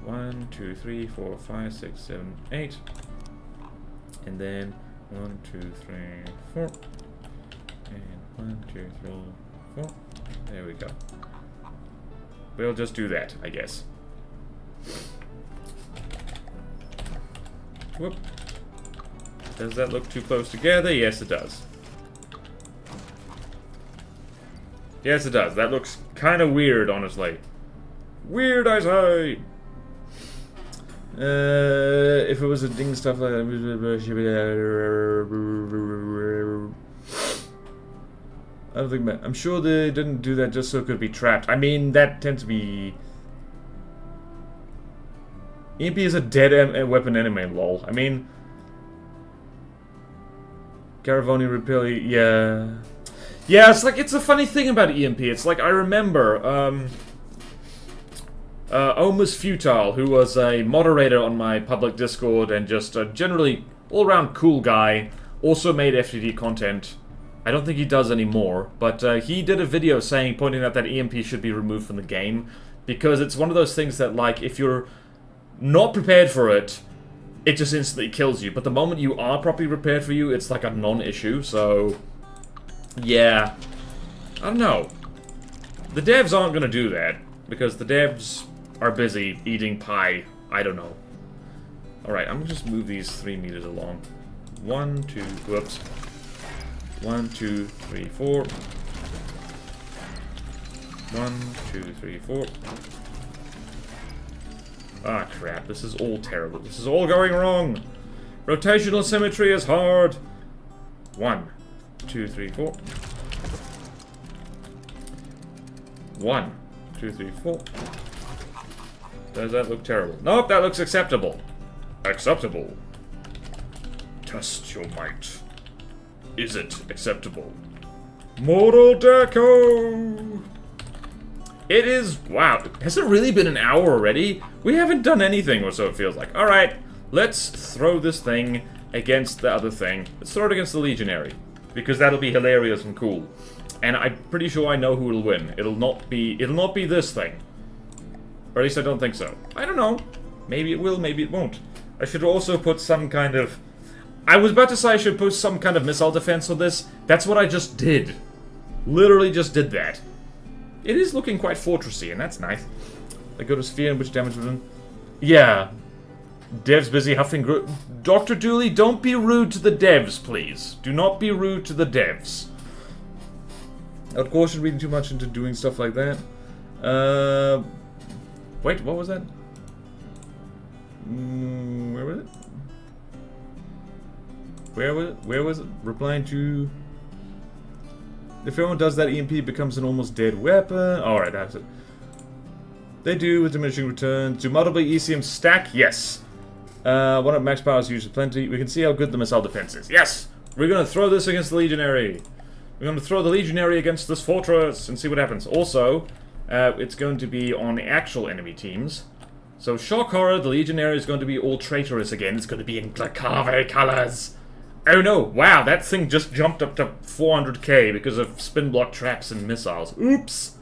1, 2, 3, 4, 5, 6, 7, 8. And then 1, 2, 3, 4. And 1, 2, 3, 4. There we go. We'll just do that, I guess. Whoop. Does that look too close together? Yes, it does. Yes, it does. That looks kind of weird, honestly. Weird, I say! If it was a ding stuff like that... I don't think... I'm sure they didn't do that just so it could be trapped. I mean, that tends to be... EMP is a dead weapon anyway, lol. I mean... Garavoni Repel, yeah. Yeah, it's like, it's a funny thing about EMP. It's like, I remember, Omus Futile, who was a moderator on my public Discord and just a generally all-around cool guy, also made FTD content. I don't think he does anymore, but he did a video pointing out that EMP should be removed from the game, because it's one of those things that, like, if you're not prepared for it, it just instantly kills you. But the moment you are properly prepared for you, it's like a non-issue, so... Yeah. I don't know. The devs aren't gonna do that, because the devs are busy eating pie. I don't know. Alright, I'm gonna just move these 3 meters along. 1, 2, whoops. 1, 2, 3, 4. 1, 2, 3, 4. Ah, crap. This is all terrible. This is all going wrong. Rotational symmetry is hard. 1, 2, 3, 4. 1, 2, 3, 4. Does that look terrible? Nope, that looks acceptable. Acceptable. Test your might. Is it acceptable? Mortal Deco! It is... Wow. Has it really been an hour already? We haven't done anything, or so it feels like. Alright, let's throw this thing against the other thing. Let's throw it against the Legionary. Because that'll be hilarious and cool. And I'm pretty sure I know who will win. It'll not be this thing. Or at least I don't think so. I don't know. Maybe it will, maybe it won't. I should also put some kind of... I was about to say I should put some kind of missile defense on this. That's what I just did. Literally just did that. It is looking quite fortressy, and that's nice. I go to sphere and which damage would done. Yeah. Devs busy huffing Dr. Dooley, don't be rude to the devs, please. Do not be rude to the devs. I would caution reading too much into doing stuff like that. Wait, what was that? Where was it? Where was it? Where was it? Replying to... If everyone does that, EMP becomes an almost dead weapon. Alright, that's it. They do with diminishing returns. Do multiple ECM stack? Yes. One of max power is usually plenty. We can see how good the missile defense is. Yes! We're gonna throw this against the Legionary. We're gonna throw the Legionary against this fortress and see what happens. Also, it's going to be on actual enemy teams. So, shock horror, the Legionary is going to be all traitorous again. It's going to be in Glacave colors. Oh no, wow, that thing just jumped up to 400k because of spin block traps and missiles. Oops.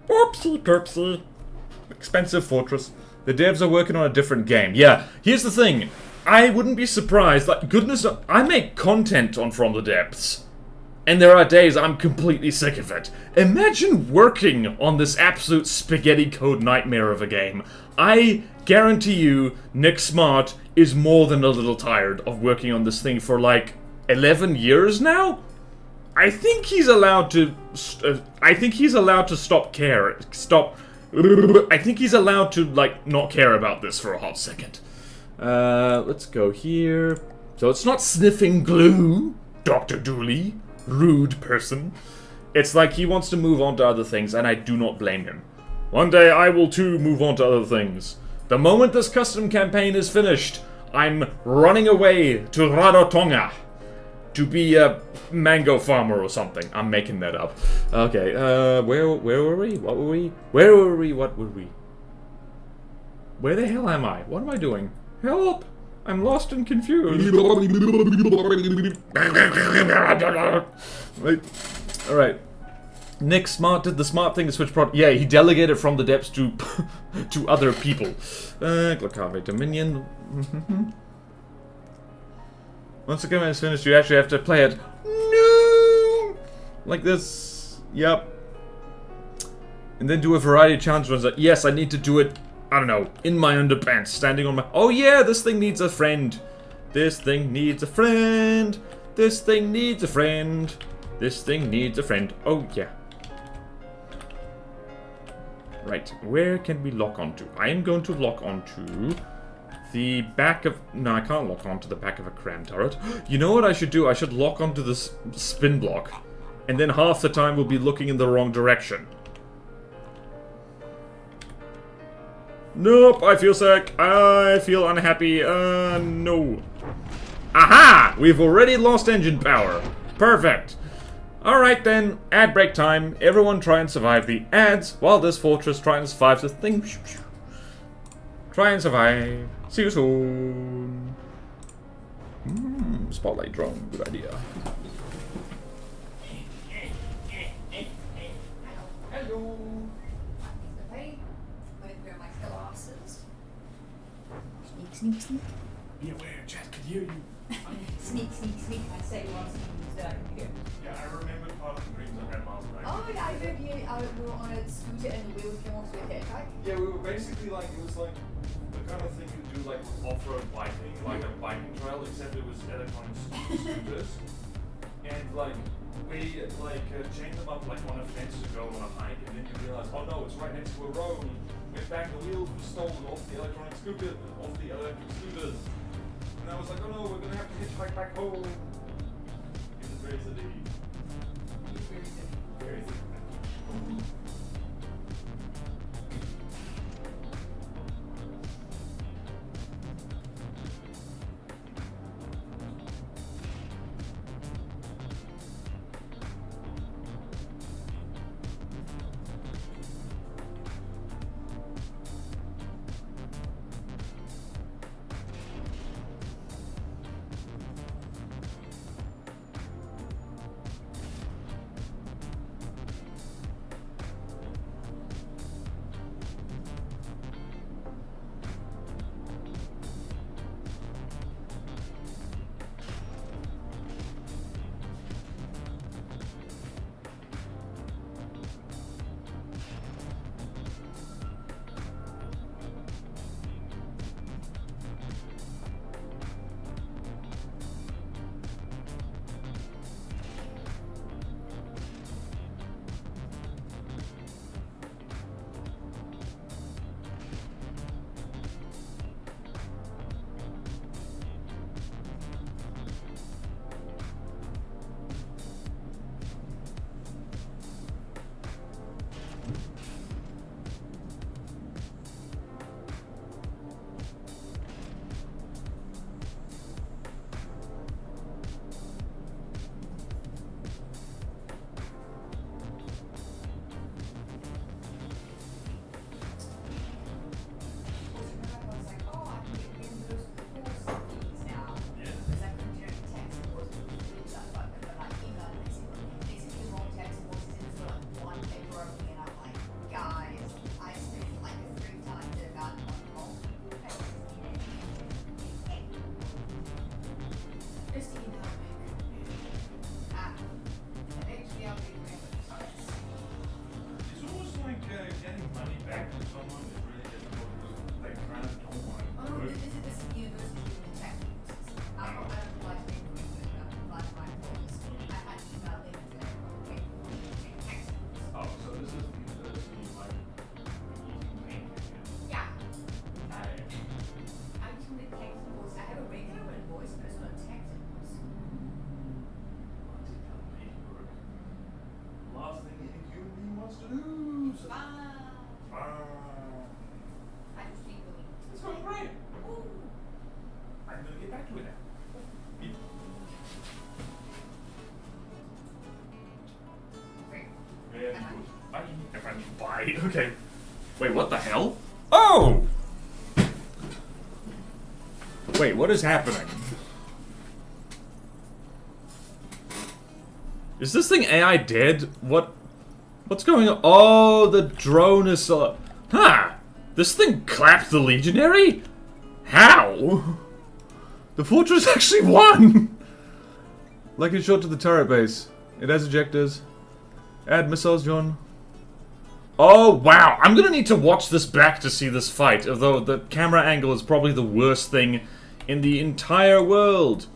Oopsie poopsie. Expensive fortress. The devs are working on a different game. Yeah, here's the thing. I wouldn't be surprised, like, goodness, I make content on From the Depths. And there are days I'm completely sick of it. Imagine working on this absolute spaghetti code nightmare of a game. I guarantee you, Nick Smart is more than a little tired of working on this thing for like 11 years now. I think he's allowed to. I think he's allowed to stop. I think he's allowed to like not care about this for a hot second. Let's go here. So it's not sniffing glue, Dr. Dooley. Rude person. It's like he wants to move on to other things, and I do not blame him. One day I will too move on to other things. The moment this custom campaign is finished, I'm running away to Rarotonga to be a mango farmer or something. I'm making that up. Okay, where were we? What were we? Where were we? What were we? Where the hell am I? What am I doing? Help! I'm lost and confused. Right. Alright. Nick Smart did the smart thing to switch yeah, he delegated from the depths to to other people. Glacave Dominion. Once the game is finished, you actually have to play it. No! Like this. Yep. And then do a variety of challenge runs. Yes, I need to do it, I don't know, in my underpants, standing on my... Oh yeah, this thing needs a friend. This thing needs a friend. This thing needs a friend. This thing needs a friend. Oh yeah. Right, where can we lock onto? I am going to lock onto the back of... No, I can't lock onto the back of a CRAM turret. You know what I should do? I should lock onto this spin block. And then half the time we'll be looking in the wrong direction. Nope, I feel sick. I feel unhappy. No. Aha! We've already lost engine power. Perfect. Alright then, ad break time. Everyone try and survive the ads while this fortress try and survive the thing. Try and survive. See you soon. Spotlight drone, good idea. Hello. Sneak, sneak. Be aware, chat can hear you. Sneak, sneak, sneak. I say once so I can hear. Yeah, I remember part of the dreams I had miles around. Oh yeah, I remember you. We were on a scooter and the wheels came off to a hit, right? Yeah, we were basically like, it was like the kind of thing you do like off-road biking, like a biking trail, except it was electronic scooters. And like, we like chained them up like on a fence to go on a hike, and then you realize, oh no, it's right next to a road. Went back, the wheels were stolen off the electronic scooter, off the electric scooters. And I was like, oh no, we're gonna have to hitchhike back home. It was very silly. Very silly. Okay. Wait, what the hell? Oh! Wait, what is happening? Is this thing AI dead? What's going on? Oh, the drone is... Huh! This thing clapped the Legionary? How? The fortress actually won! Like it shot to the turret base. It has ejectors. Add missiles, John. Oh, wow. I'm gonna need to watch this back to see this fight, although the camera angle is probably the worst thing in the entire world.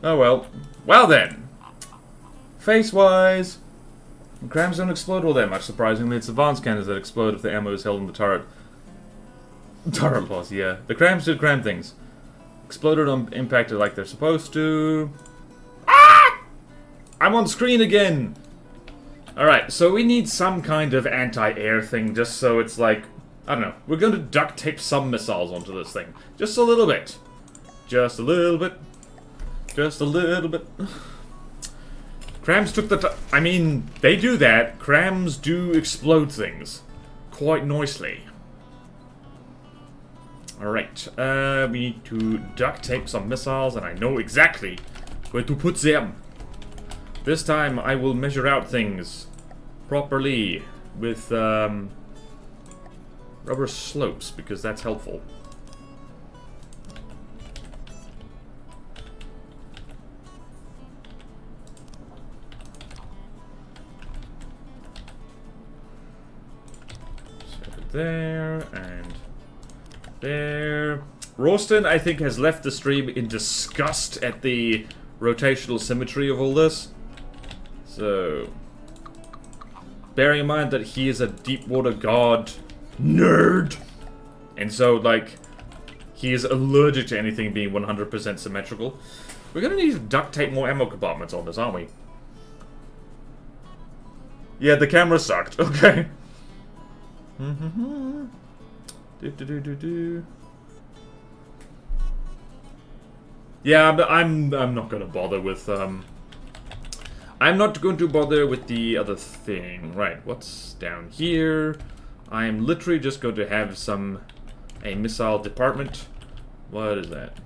Oh, well. Well, then. Face-wise. CRAMs don't explode all that much, surprisingly. It's advanced cannons that explode if the ammo is held in the turret. Turret loss, yeah. The CRAMs did CRAM things. Exploded on impacted like they're supposed to. Ah! I'm on screen again! Alright, so we need some kind of anti-air thing, just so it's like... I don't know. We're going to duct tape some missiles onto this thing. Just a little bit. Just a little bit. Just a little bit. CRAMs took the I mean, they do that. CRAMs do explode things. Quite nicely. Alright, we need to duct tape some missiles, and I know exactly where to put them. This time I will measure out things properly with rubber slopes, because that's helpful. So there, and there. Rawston, I think, has left the stream in disgust at the rotational symmetry of all this. So, bearing in mind that he is a deep water god nerd, and so, like, he is allergic to anything being 100% symmetrical. We're gonna need to duct tape more ammo compartments on this, aren't we? Yeah, the camera sucked. Okay. Yeah, but I'm not gonna bother with I'm not going to bother with the other thing. Right, what's down here? I'm literally just going to have a missile department. What is that?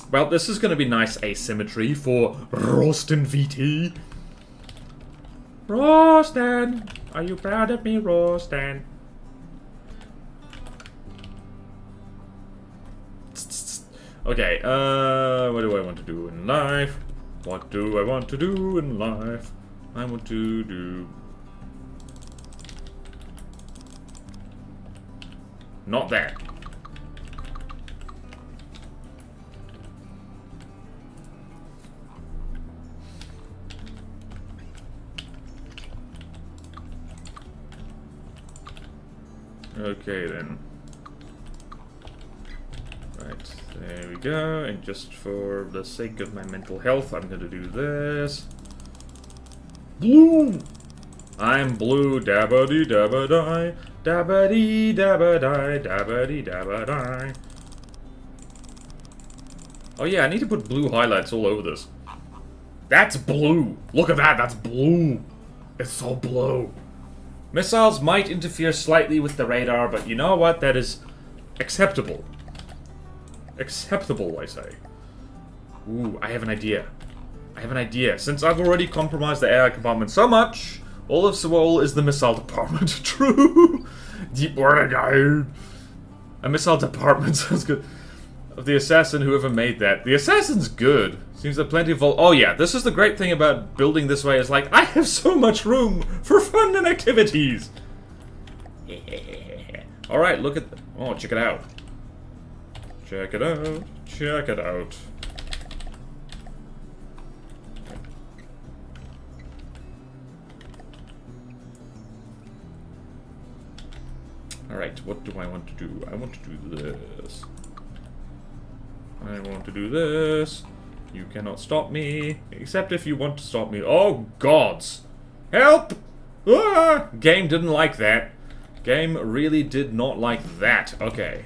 Well, this is going to be nice asymmetry for Rostin VT. Rostin! Are you proud of me, Rostin? Okay, what do I want to do in life? What do I want to do in life? I want to do... not that. Okay then. Right, there we go. And just for the sake of my mental health, I'm gonna do this. Blue! I'm blue, dabba-dee dabba-die, dabba-dee dabba-die, dabba-dee dabba-die. Oh yeah, I need to put blue highlights all over this. That's blue! Look at that, that's blue! It's so blue! Missiles might interfere slightly with the radar, but you know what? That is acceptable. Acceptable, I say. Ooh, I have an idea. I have an idea. Since I've already compromised the AI compartment so much, all of Seoul is the missile department. True! Deep water guide. A missile department sounds good. Of the assassin, whoever made that. The assassin's good. Seems that plenty of oh yeah, this is the great thing about building this way, is like, I have so much room for fun and activities! Alright, look at oh, check it out. Check it out. Check it out. Alright, what do I want to do? I want to do this. I want to do this. You cannot stop me. Except if you want to stop me. Oh, gods! Help! Ah! Game didn't like that. Game really did not like that. Okay.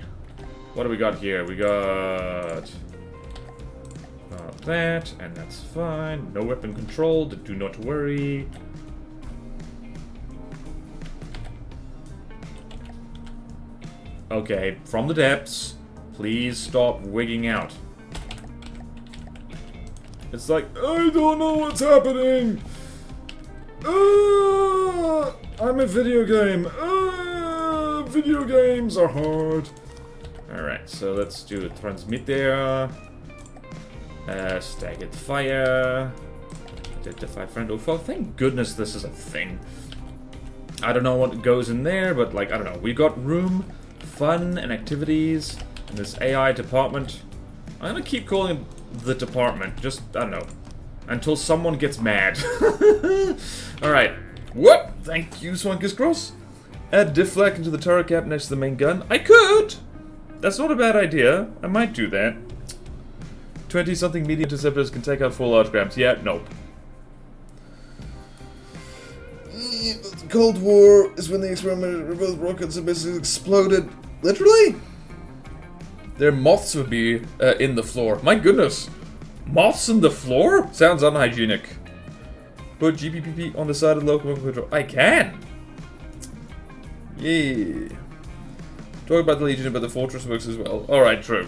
What do we got here? We got that, and that's fine. No weapon control, do not worry. Okay, from the depths, please stop wigging out. It's like, I don't know what's happening! I'm a video game. Video games are hard. Alright, so let's do a transmitter. Staggered fire. Identify friend. Oh, thank goodness this is a thing. I don't know what goes in there, but like, I don't know. We've got room, fun, and activities in this AI department. I'm gonna keep calling it the department. Just, I don't know. Until someone gets mad. Alright. What? Thank you, Swankus Cross. Add diff flag into the turret cap next to the main gun. I could! That's not a bad idea. I might do that. 20-something medium interceptors can take out 4 large grams. Yeah, nope. The Cold War is when the experimented both rockets and missiles exploded. Literally? Their moths would be in the floor. My goodness. Moths in the floor? Sounds unhygienic. Put GPPP on the side of the locomotive control. I can! Yeah. Talk about the Legion, but the Fortress works as well. Alright, true.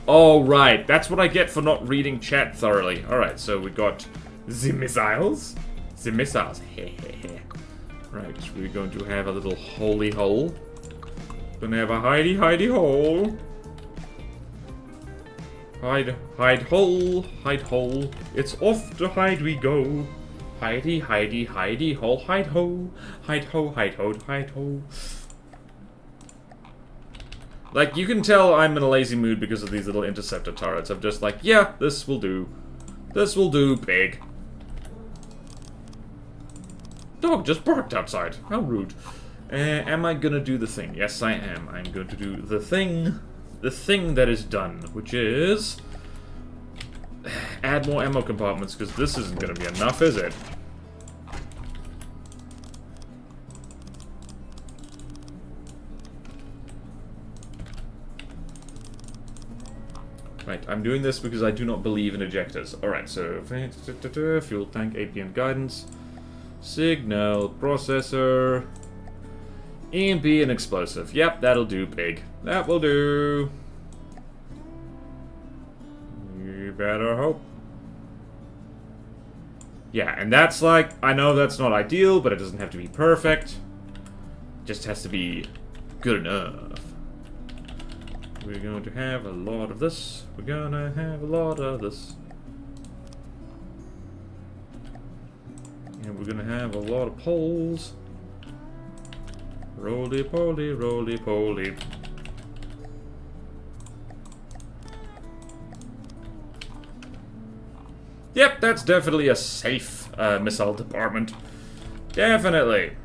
Alright, that's what I get for not reading chat thoroughly. Alright, so we got the missiles. The missiles. Right, we're going to have a little holy hole. Gonna have a hidey hole. Hide hole. It's off to hide we go. Hidey hole, hide ho. Hide ho. Like, you can tell I'm in a lazy mood because of these little interceptor turrets. I'm just like, yeah, this will do. This will do, pig. Dog just barked outside. How rude. Am I gonna do the thing? Yes, I am. I'm going to do the thing. The thing that is done, which is add more ammo compartments, because this isn't going to be enough, is it? Right, I'm doing this because I do not believe in ejectors. Alright, so fuel tank, APN guidance, signal, processor, EMP, and explosive. Yep, that'll do, pig. That will do. You better hope. Yeah, and that's like, I know that's not ideal, but it doesn't have to be perfect. It just has to be good enough. We're going to have a lot of this. We're gonna have a lot of this. And we're gonna have a lot of poles. Roly-poly, roly-poly. Yep, that's definitely a safe missile department. Definitely.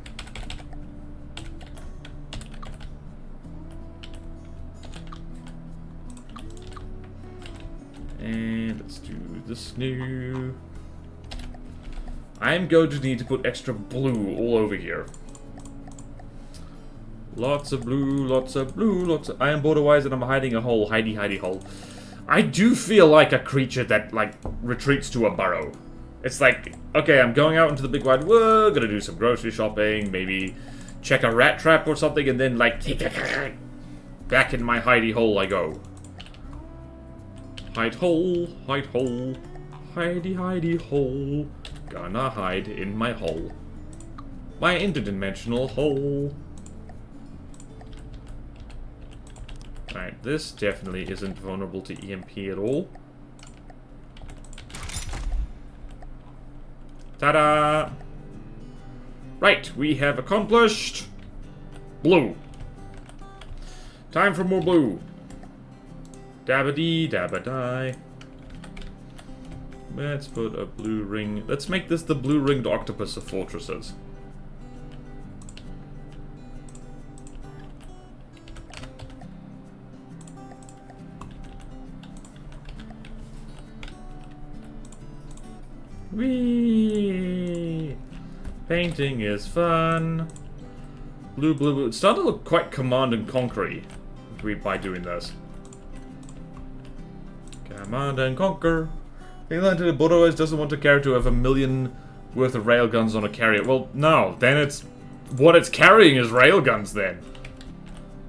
And let's do this new. I'm going to need to put extra blue all over here. Lots of blue, lots of blue, lots of... I am border-wise and I'm hiding a hole. Hidey hole. I do feel like a creature that, like, retreats to a burrow. It's like, okay, I'm going out into the big wide world, gonna do some grocery shopping, maybe check a rat trap or something, and then, like, back in my hidey hole I go. Hide hole, hidey hole. Gonna hide in my hole. My interdimensional hole. Alright, this definitely isn't vulnerable to EMP at all. Ta-da! Right, we have accomplished blue. Time for more blue. Dabba-dee, dabba-die. Let's put a blue ring. Let's make this the blue-ringed octopus of fortresses. Whee! Painting is fun. Blue. It's starting to look quite Command and Conquer-y. by doing this. Command and conquer. England but always doesn't want a carrier to have 1 million worth of railguns on a carrier. Well, no, then it's... What it's carrying is railguns then.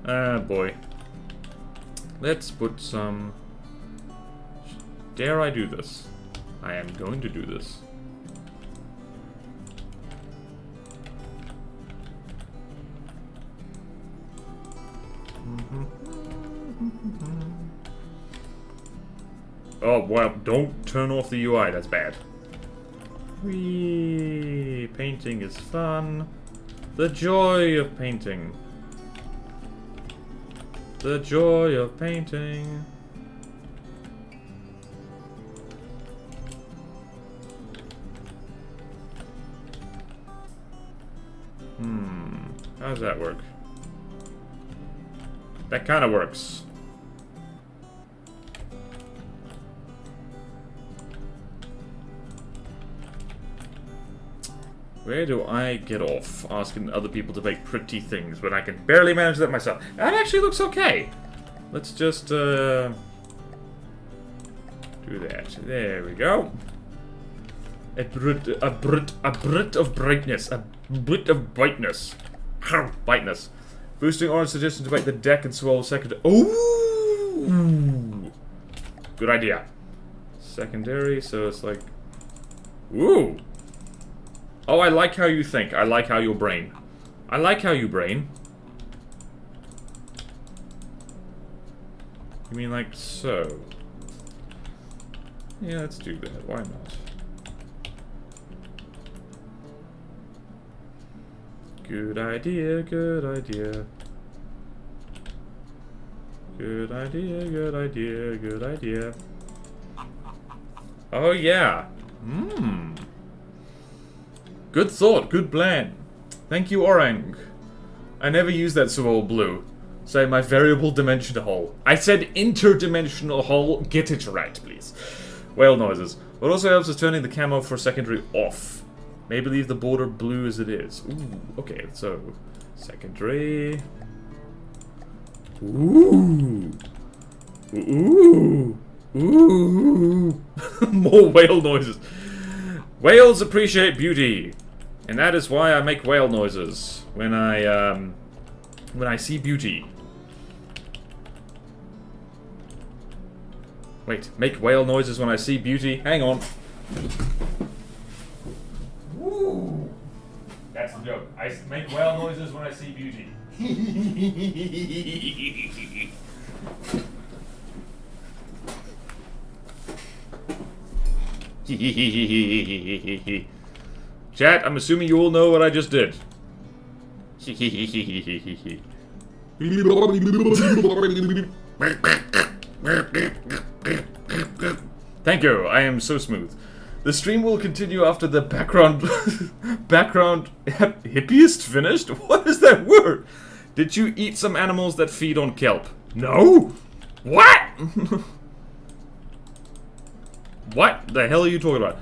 Ah, boy. Let's put some... Dare I do this? I am going to do this. Oh, well, don't turn off the UI, that's bad. Whee! Painting is fun. The joy of painting. The joy of painting. How does that work? That kind of works. Where do I get off asking other people to make pretty things when I can barely manage that myself? That actually looks okay. Let's just do that. There we go. A bit of brightness. A bit of brightness. Brightness. Boosting orange suggestion to make the deck and swallow secondary. Ooh! Good idea. Secondary, so it's like... Ooh! Oh, I like how you think. I like how your brain. I like how you brain. You mean like so? Yeah, let's do that. Why not? Good idea, good idea. Good idea, good idea, good idea. Oh yeah. Good thought, good plan. Thank you, Orang. I never use that so blue. Say my variable dimension hole. I said interdimensional hole. Get it right, please. Whale noises. What also helps is turning the camo for secondary off. Maybe leave the border blue as it is. Ooh, okay, so secondary. Ooh. Ooh. Ooh. More whale noises. Whales appreciate beauty. And that is why I make whale noises when I see beauty. Wait, make whale noises when I see beauty? Hang on. Woo! That's the joke. I make whale noises when I see beauty. Chat, I'm assuming you all know what I just did. Thank you, I am so smooth. The stream will continue after the background hippiest finished? What is that word? Did you eat some animals that feed on kelp? No? What? What the hell are you talking about?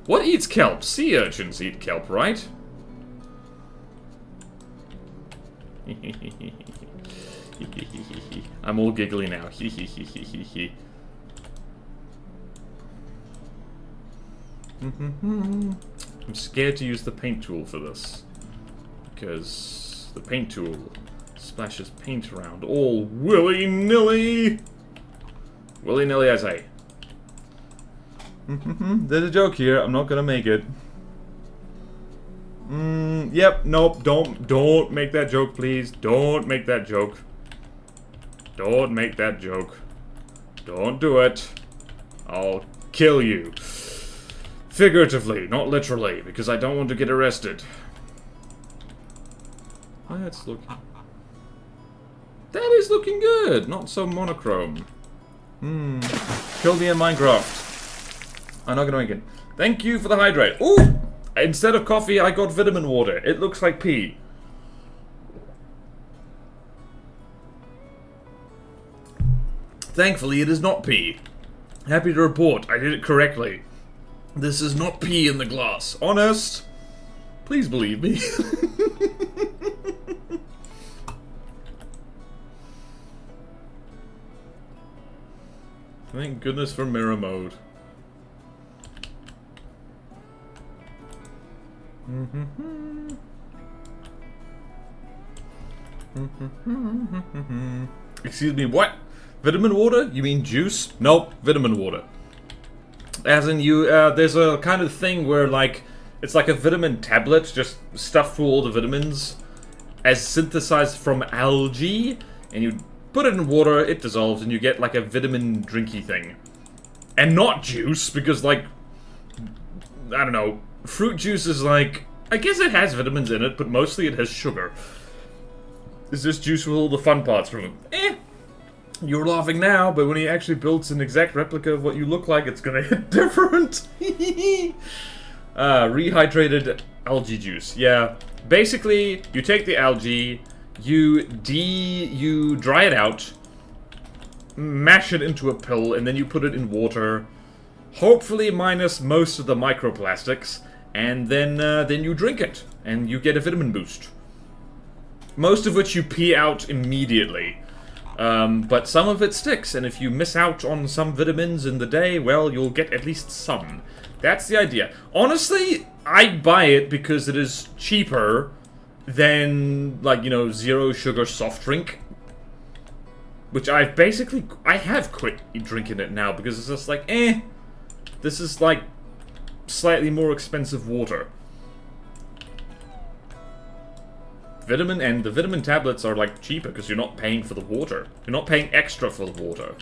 What eats kelp? Sea urchins eat kelp, right? I'm all giggly now. I'm scared to use the paint tool for this. Because the paint tool splashes paint around all willy-nilly. Willy-nilly, I say. There's a joke here. I'm not gonna make it. Yep, nope, don't make that joke, please. Don't make that joke. Don't make that joke. Don't do it. I'll kill you. Figuratively, not literally, because I don't want to get arrested. That's looking... That is looking good! Not so monochrome. Kill me in Minecraft. I'm not gonna make it. Thank you for the hydrate. Ooh! Instead of coffee, I got vitamin water. It looks like pee. Thankfully, it is not pee. Happy to report, I did it correctly. This is not pee in the glass. Honest. Please believe me. Thank goodness for mirror mode. Excuse me, what? Vitamin water? You mean juice? Nope, vitamin water. As in you, there's a kind of thing where like, it's like a vitamin tablet, just stuffed full of all the vitamins, as synthesized from algae, and you put it in water, it dissolves, and you get like a vitamin drinky thing. And not juice, because like, I don't know, fruit juice is like, I guess it has vitamins in it, but mostly it has sugar. Is this juice with all the fun parts from it? You're laughing now, but when he actually builds an exact replica of what you look like, it's gonna hit different. Rehydrated algae juice. Yeah. Basically, you take the algae, you dry it out, mash it into a pill, and then you put it in water, hopefully minus most of the microplastics, and then you drink it, and you get a vitamin boost. Most of which you pee out immediately. But some of it sticks, and if you miss out on some vitamins in the day, well, you'll get at least some. That's the idea. Honestly, I buy it because it is cheaper than, like, you know, zero sugar soft drink. Which I have quit drinking it now, because it's just like, this is like slightly more expensive water. The vitamin tablets are like cheaper because you're not paying for the water. You're not paying extra for the water.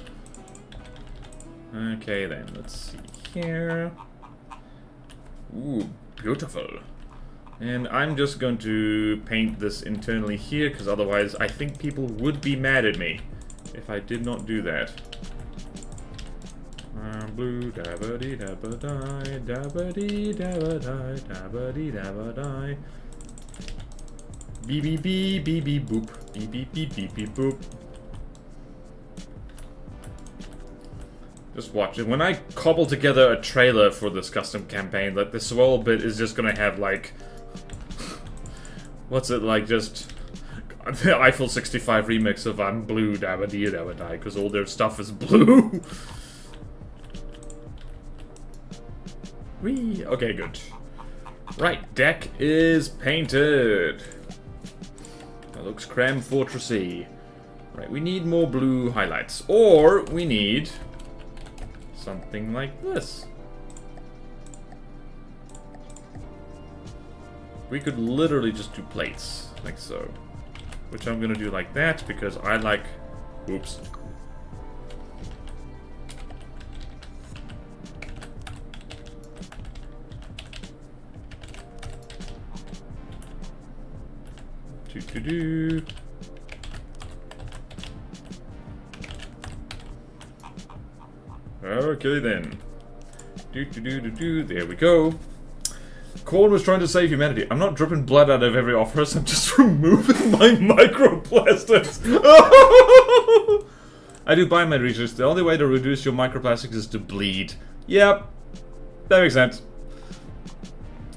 Okay then, let's see here. Ooh, beautiful. And I'm just going to paint this internally here, because otherwise I think people would be mad at me if I did not do that. Blue dabba-dee dabba-die, dabba-dee dabba-die, dabba-dee dabba-die. Beep beep beep beep beep boop. Beep beep beep beep beep boop. Just watch it. When I cobble together a trailer for this custom campaign, like the swell bit is just gonna have like what's it like, just the Eiffel 65 remix of I'm blue dabba dee dabba die, because all their stuff is blue. Whee! Okay, good. Right, deck is painted. That looks CRAM Fortressy. Right, we need more blue highlights. Or we need something like this. We could literally just do plates, like so. Which I'm gonna do like that, because I like... Oops. Do-do-do. Okay then. Do-do-do-do-do. There we go. Korn was trying to save humanity. I'm not dripping blood out of every orifice, I'm just removing my microplastics. I do biomed research. The only way to reduce your microplastics is to bleed. Yep. That makes sense.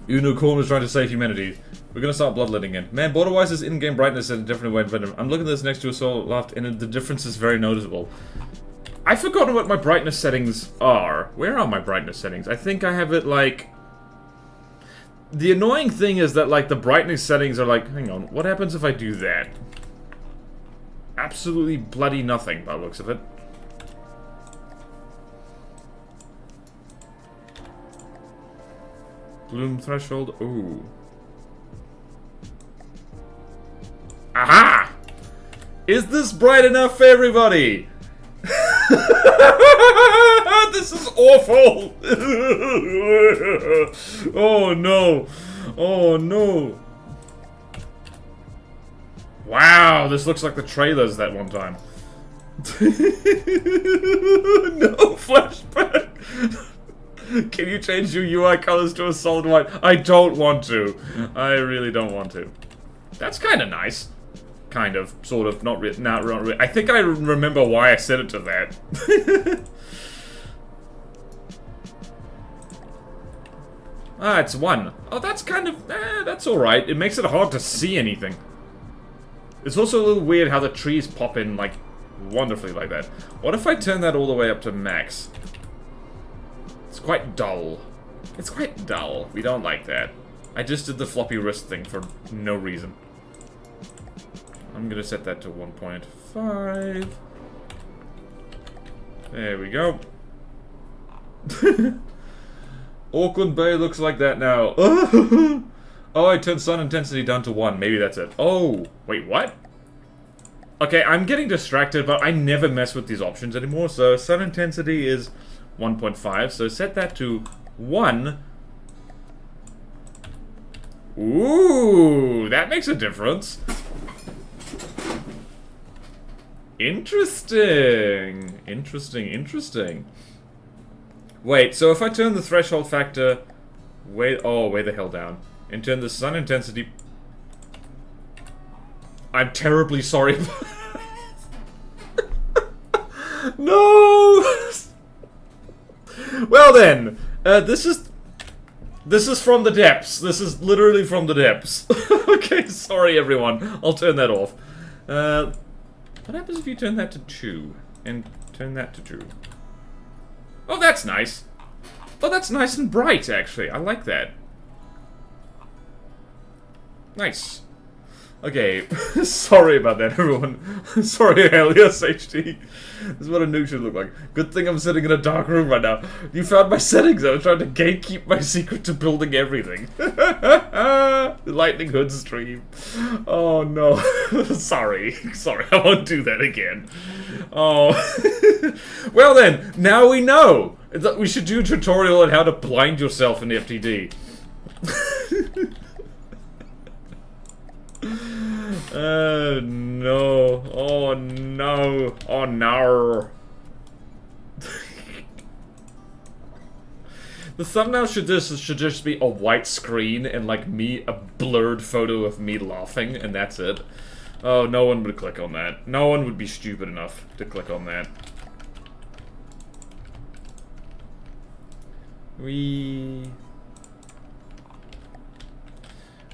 Uno Korn was trying to save humanity. We're gonna start bloodletting again. Man, border-wise is in-game brightness at a different way in Venom. I'm looking at this next to a soul left, and the difference is very noticeable. I've forgotten what my brightness settings are. Where are my brightness settings? I think I have it like... The annoying thing is that like the brightness settings are like, hang on, what happens if I do that? Absolutely bloody nothing by the looks of it. Bloom threshold, ooh. Aha! Is this bright enough for everybody? This is awful! Oh no! Oh no! Wow, this looks like the trailers that one time. No flashback! Can you change your UI colors to a solid white? I don't want to. I really don't want to. That's kind of nice. Kind of, sort of, not really. I think I remember why I set it to that. Ah, it's 1. Oh, that's kind of, that's alright. It makes it hard to see anything. It's also a little weird how the trees pop in, like, wonderfully like that. What if I turn that all the way up to max? It's quite dull. It's quite dull. We don't like that. I just did the floppy wrist thing for no reason. I'm gonna set that to 1.5. There we go. Auckland Bay looks like that now. Oh, I turned sun intensity down to 1. Maybe that's it. Oh, wait, what? Okay, I'm getting distracted, but I never mess with these options anymore. So sun intensity is 1.5. So set that to 1. Ooh, that makes a difference. Interesting. Interesting. Wait, so if I turn the threshold factor way the hell down and turn the sun intensity... I'm terribly sorry. No! Well then, this is from the depths. This is literally from the depths. Okay, sorry everyone. I'll turn that off. What happens if you turn that to 2 and turn that to 2? Oh, that's nice. Oh, that's nice and bright, actually. I like that. Nice. Okay, sorry about that, everyone. Sorry, Alias HD. This is what a nuke should look like. Good thing I'm sitting in a dark room right now. You found my settings. I was trying to gatekeep my secret to building everything. Lightning Hood stream. Oh, no. Sorry, I won't do that again. Oh. Well then, now we know that we should do a tutorial on how to blind yourself in FTD. No. Oh, no. Oh, no. The thumbnail should just be a white screen and, like, a blurred photo of me laughing, and that's it. Oh, no one would click on that. No one would be stupid enough to click on that.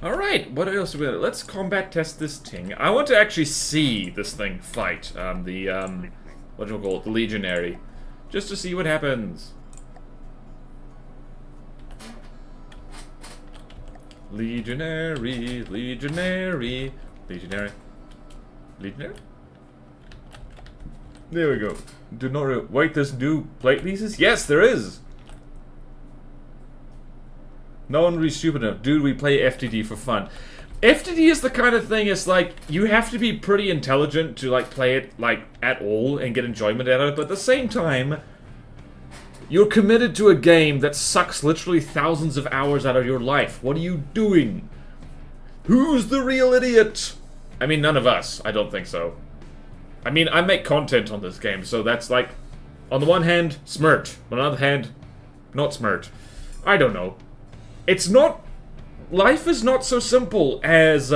Alright, what else are we gonna... Let's combat test this thing. I want to actually see this thing fight. What do you call it? The Legionary. Just to see what happens. Legionary. There we go. Do not wait, there's new plate pieces? Yes, there is! No one would be stupid enough. Dude, we play FTD for fun. FTD is the kind of thing, it's like, you have to be pretty intelligent to, like, play it, like, at all and get enjoyment out of it, but at the same time, you're committed to a game that sucks literally thousands of hours out of your life. What are you doing? Who's the real idiot? I mean, none of us. I don't think so. I mean, I make content on this game, so that's like, on the one hand, smirt. On the other hand, not smirt. I don't know. It's not... Life is not so simple as,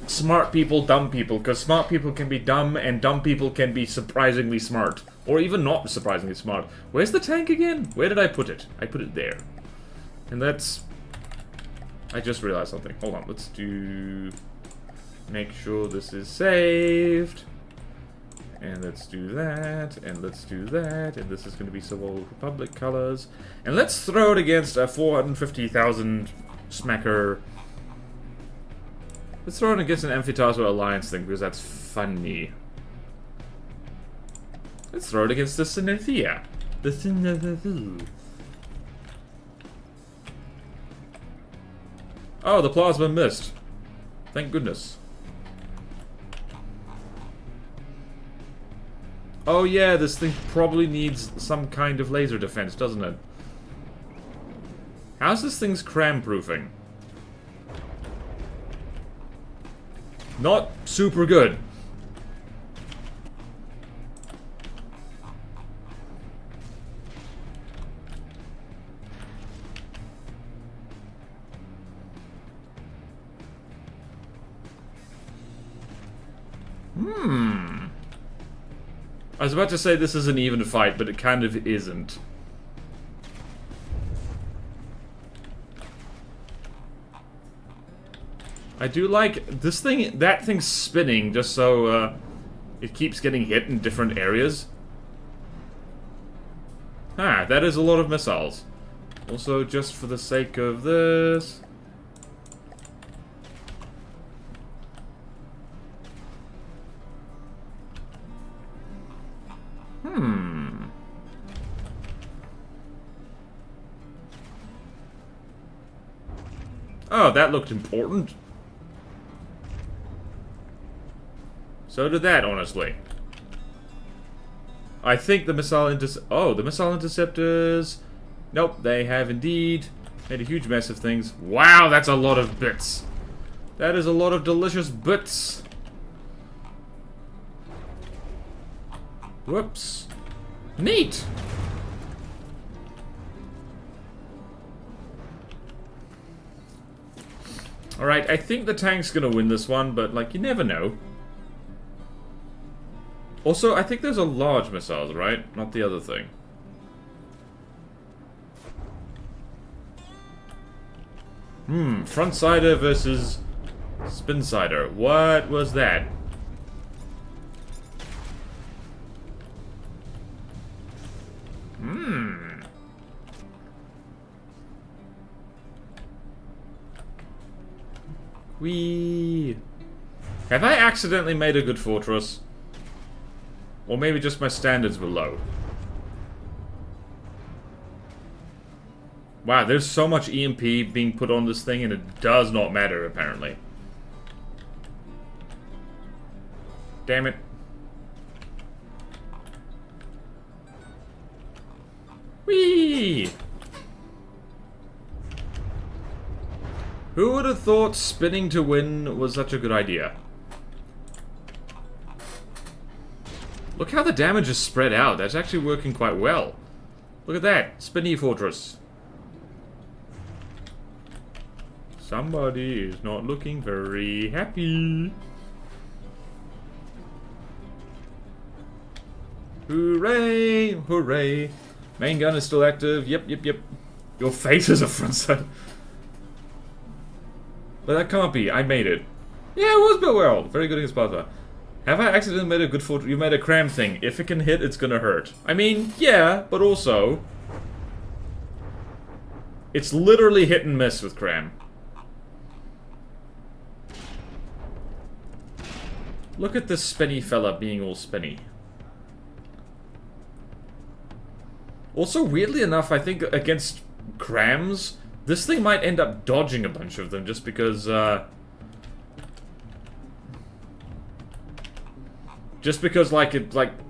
smart people, dumb people, because smart people can be dumb, and dumb people can be surprisingly smart. Or even not surprisingly smart. Where's the tank again? Where did I put it? I put it there. And that's... I just realized something. Hold on, let's do... Make sure this is saved. And let's do that, and let's do that, and this is going to be Civil Republic colors. And let's throw it against a 450,000 smacker. Let's throw it against an Amphitasma Alliance thing, because that's funny. Let's throw it against the Synethia. The Synethia. Oh, the plasma missed. Thank goodness. Oh yeah, this thing probably needs some kind of laser defense, doesn't it? How's this thing's CRAM proofing? Not super good. I was about to say this is an even fight, but it kind of isn't. I do like this thing, that thing's spinning just so it keeps getting hit in different areas. Ah, that is a lot of missiles. Also, just for the sake of this... Oh, that looked important. So did that, honestly. I think the missile the missile interceptors... Nope, they have indeed made a huge mess of things. Wow, that's a lot of bits. That is a lot of delicious bits. Whoops. Neat! Alright, I think the tank's gonna win this one, but, like, you never know. Also, I think there's a large missiles, right? Not the other thing. Frontsider versus Spinsider. What was that? Whee! Have I accidentally made a good fortress? Or maybe just my standards were low. Wow, there's so much EMP being put on this thing and it does not matter, apparently. Damn it. Whee! Who would have thought spinning to win was such a good idea? Look how the damage is spread out. That's actually working quite well. Look at that. Spinny fortress. Somebody is not looking very happy. Hooray! Hooray! Main gun is still active. Yep. Your face is a front side. But that can't be. I made it. Yeah, it was built well. Very good against Ibiza. Have I accidentally made a good fortress? You made a CRAM thing. If it can hit, it's gonna hurt. I mean, yeah, but also... It's literally hit and miss with CRAM. Look at this spinny fella being all spinny. Also, weirdly enough, I think against CRAMs, this thing might end up dodging a bunch of them just because, like,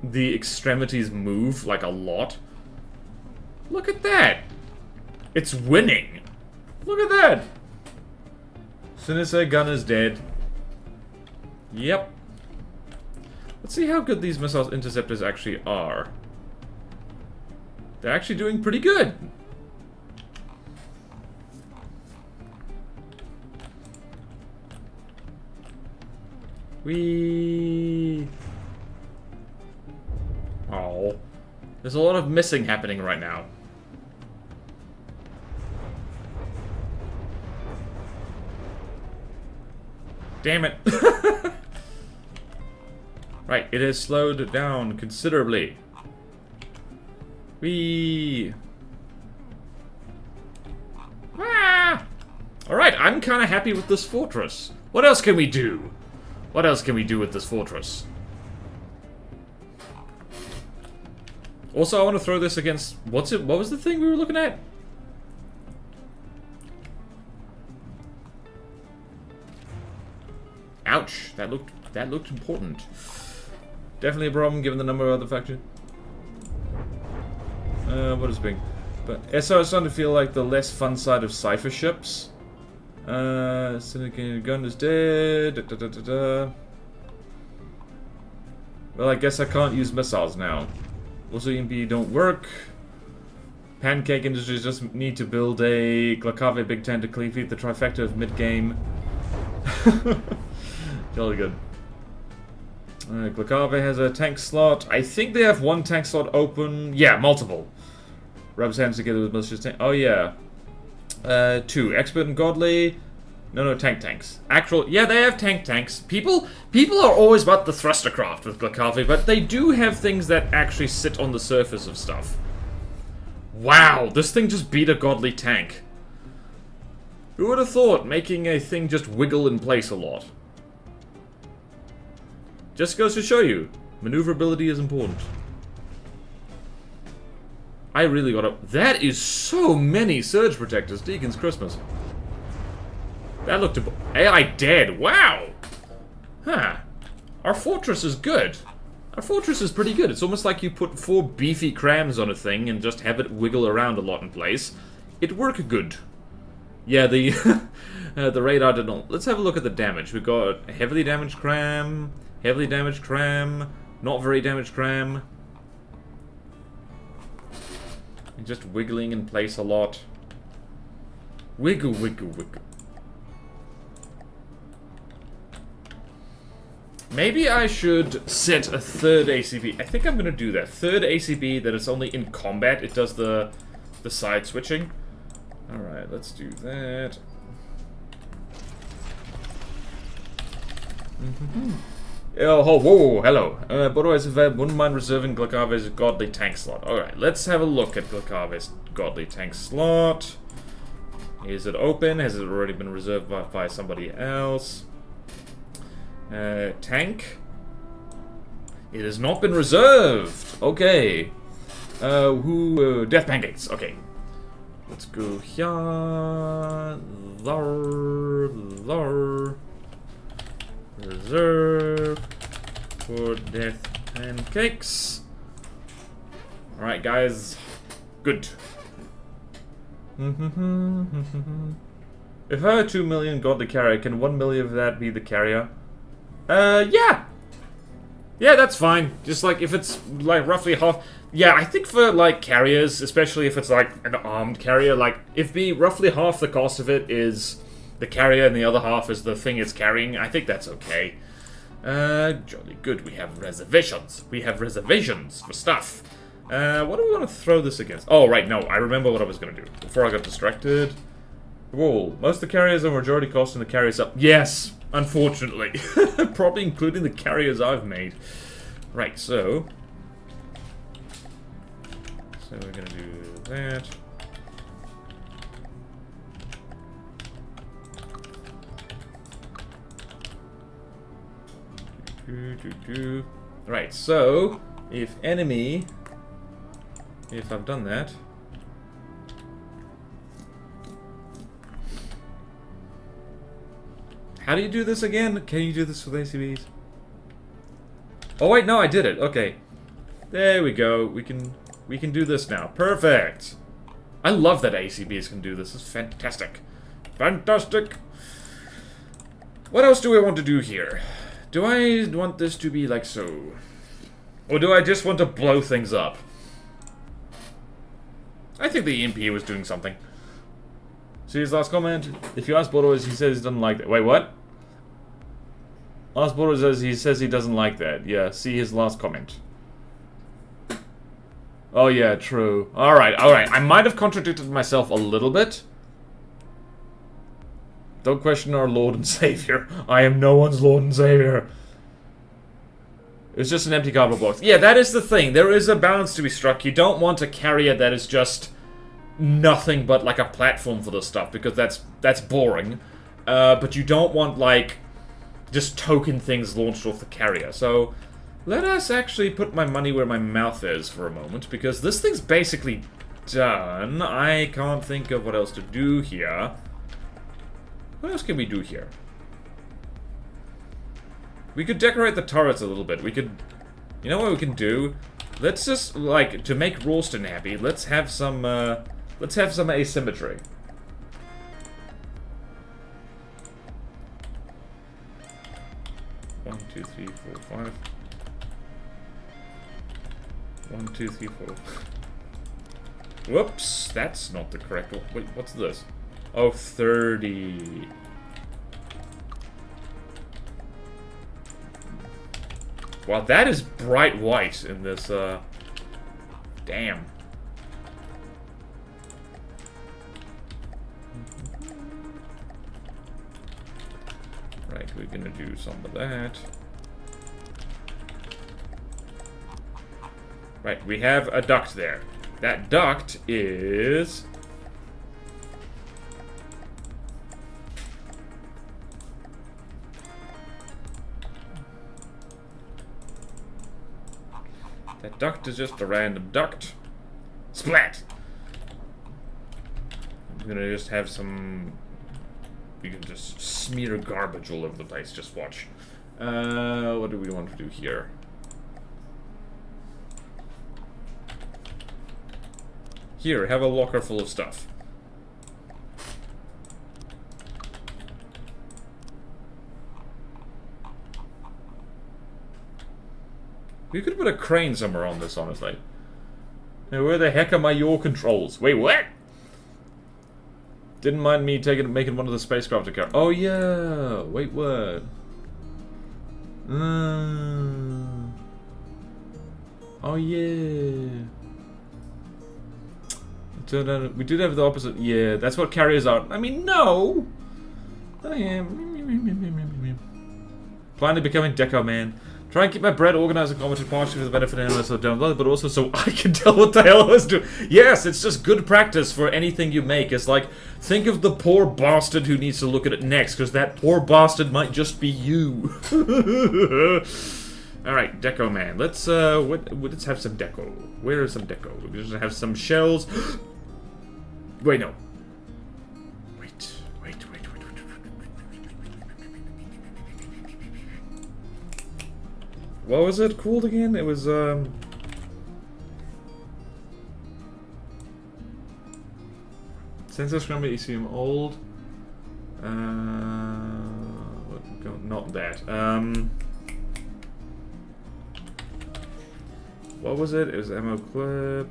the extremities move, like, a lot. Look at that! It's winning! Look at that! Sinister gun is dead. Yep. Let's see how good these missile interceptors actually are. They're actually doing pretty good! Whee! Oh. There's a lot of missing happening right now. Damn it. Right, it has slowed down considerably. Whee! Ah! Alright, I'm kind of happy with this fortress. What else can we do? What else can we do with this fortress? Also, I want to throw this against... What was the thing we were looking at? Ouch. That looked important. Definitely a problem given the number of other factions. What is big? But SO is starting to feel like the less fun side of Cypher ships. Syndicated gun is dead. Well, I guess I can't use missiles now. Also, EMP don't work. Pancake Industries just need to build a Glakave Big Ten to defeat the trifecta of mid-game. Jolly good. Glakave has a tank slot. I think they have one tank slot open. Yeah, multiple. Rubs hands together with malicious tank. Oh, yeah. 2. Expert and Godly. No, tanks. Actual, yeah, they have tanks. People are always about the thrustercraft with Glakave, but they do have things that actually sit on the surface of stuff. Wow, this thing just beat a godly tank. Who would have thought making a thing just wiggle in place a lot? Just goes to show you, maneuverability is important. I really gotta... That is so many surge protectors, Deacon's Christmas. That looked... AI dead, wow! Huh. Our fortress is good. Our fortress is pretty good. It's almost like you put 4 beefy crams on a thing and just have it wiggle around a lot in place. It worked good. Yeah, the the radar did not... Let's have a look at the damage. We've got heavily damaged cram, heavily damaged cram, not very damaged cram. And just wiggling in place a lot. Wiggle, wiggle, wiggle. Maybe I should set a third ACB. I think I'm gonna do that. Third ACB that is only in combat. It does the side switching. Alright, let's do that. Oh, whoa, hello. But otherwise, if I wouldn't mind reserving Glakave's godly tank slot. Alright, let's have a look at Glakave's godly tank slot. Is it open? Has it already been reserved by somebody else? Tank. It has not been reserved. Okay. Death pancakes. Okay. Let's go here. There. Reserve for death pancakes. Alright, guys. Good. If I had 2 million godly carrier, can 1 million of that be the carrier? Yeah! Yeah, that's fine. Just like, if it's, like, roughly half... Yeah, I think for, like, carriers, especially if it's, like, an armed carrier, like, if roughly half the cost of it is the carrier and the other half is the thing it's carrying, I think that's okay. Jolly good. We have reservations. We have reservations for stuff. What do we want to throw this against? Oh, right, no, I remember what I was gonna do before I got distracted. Whoa, most of the carriers are majority cost and the carriers up. Yes! Unfortunately. Probably including the carriers I've made. Right, so we're gonna do that. Right, so if I've done that. How do you do this again? Can you do this with ACBs? Oh wait, no, I did it. Okay. There we go. We can do this now. Perfect. I love that ACBs can do this. It's fantastic. Fantastic. What else do I want to do here? Do I want this to be like so? Or do I just want to blow things up? I think the EMP was doing something. See his last comment? If you ask Bordeaux, he says he doesn't like that. Wait, what? Ask Bordeaux says he doesn't like that. Yeah, see his last comment. Oh yeah, true. Alright. I might have contradicted myself a little bit. Don't question our Lord and Savior. I am no one's Lord and Savior. It's just an empty cardboard box. Yeah, that is the thing. There is a balance to be struck. You don't want a carrier that is just nothing but like a platform for this stuff, because that's boring. But you don't want like just token things launched off the carrier. So let us actually put my money where my mouth is for a moment, because this thing's basically done. I can't think of what else to do here. What else can we do here? We could decorate the turrets a little bit. We could... You know what we can do? Let's just, like, to make Ralston happy, let's have some asymmetry. One, two, three, four, five. 1, 2, 3, 4. Whoops, that's not the correct one. Wait, what's this? Oh, 30. Wow, that is bright white in this, damn. we're gonna do some of that. Right, we have a duct there. That duct is... That duct is just a random duct. Splat! I'm gonna just have some... We can just smear garbage all over the place, just watch. What do we want to do here? Here, have a locker full of stuff. We could put a crane somewhere on this, honestly. Now, where the heck are my yaw controls? Wait, what? Didn't mind me making one of the spacecraft account. Oh yeah. Wait, what? Oh yeah. We did have the opposite. Yeah, that's what carriers are. I mean, no. I am. Finally becoming Deco Man. Try and keep my bread organized and commented partially for the benefit of anyone so don't bother, but also so I can tell what the hell I was doing. Yes, it's just good practice for anything you make. It's like, think of the poor bastard who needs to look at it next, because that poor bastard might just be you. Alright, Deco Man. Let's have some deco. Where is some deco? We just have some shells. Wait, no. Wait. What was it called again? It was, Sensor Scrum ECM old. Not that. What was it? It was ammo clip.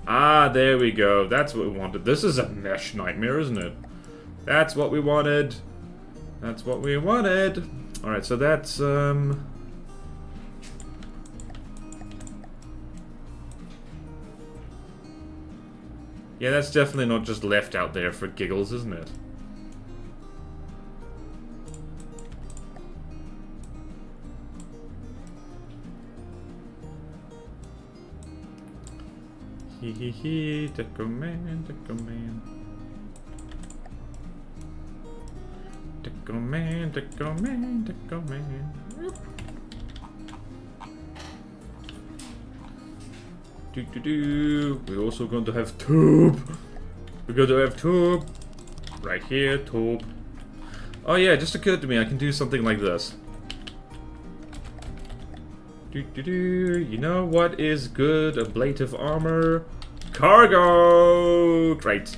Ah, there we go. That's what we wanted. This is a mesh nightmare, isn't it? That's what we wanted. That's what we wanted. Alright, so that's, yeah, that's definitely not just left out there for giggles, isn't it? Hee hee hee, Deco Man, Deco Man. Deco Man, Deco Man, Deco Man. We're also going to have tube. We're going to have tube. Right here, tube. Oh yeah, it just occurred to me I can do something like this. You know what is good? Ablative armor. Cargo! Great.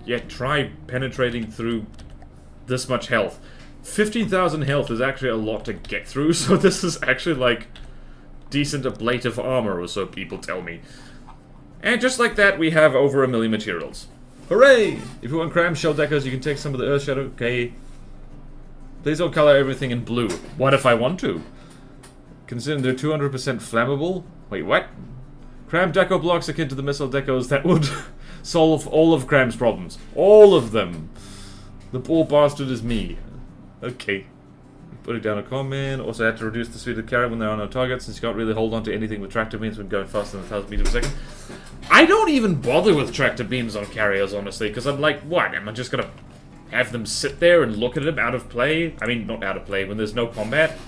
Yeah, try penetrating through this much health. 15,000 health is actually a lot to get through, so this is actually like decent ablative armor, or so people tell me. And just like that, we have over 1 million materials. Hooray! If you want CRAM shell decos, you can take some of the Earth Shadow. Okay. Please don't color everything in blue. What if I want to? Considering they're 200% flammable? Wait, what? CRAM deco blocks akin to the missile decos that would solve all of CRAM's problems. All of them. The poor bastard is me. Okay. Putting down a comment. Also had to reduce the speed of the carry when there are no targets, since you can't really hold on to anything with tractor beams when going faster than 1,000 meters per second. I don't even bother with tractor beams on carriers, honestly, because I'm like, what? Am I just gonna have them sit there and look at them out of play? I mean, not out of play, when there's no combat.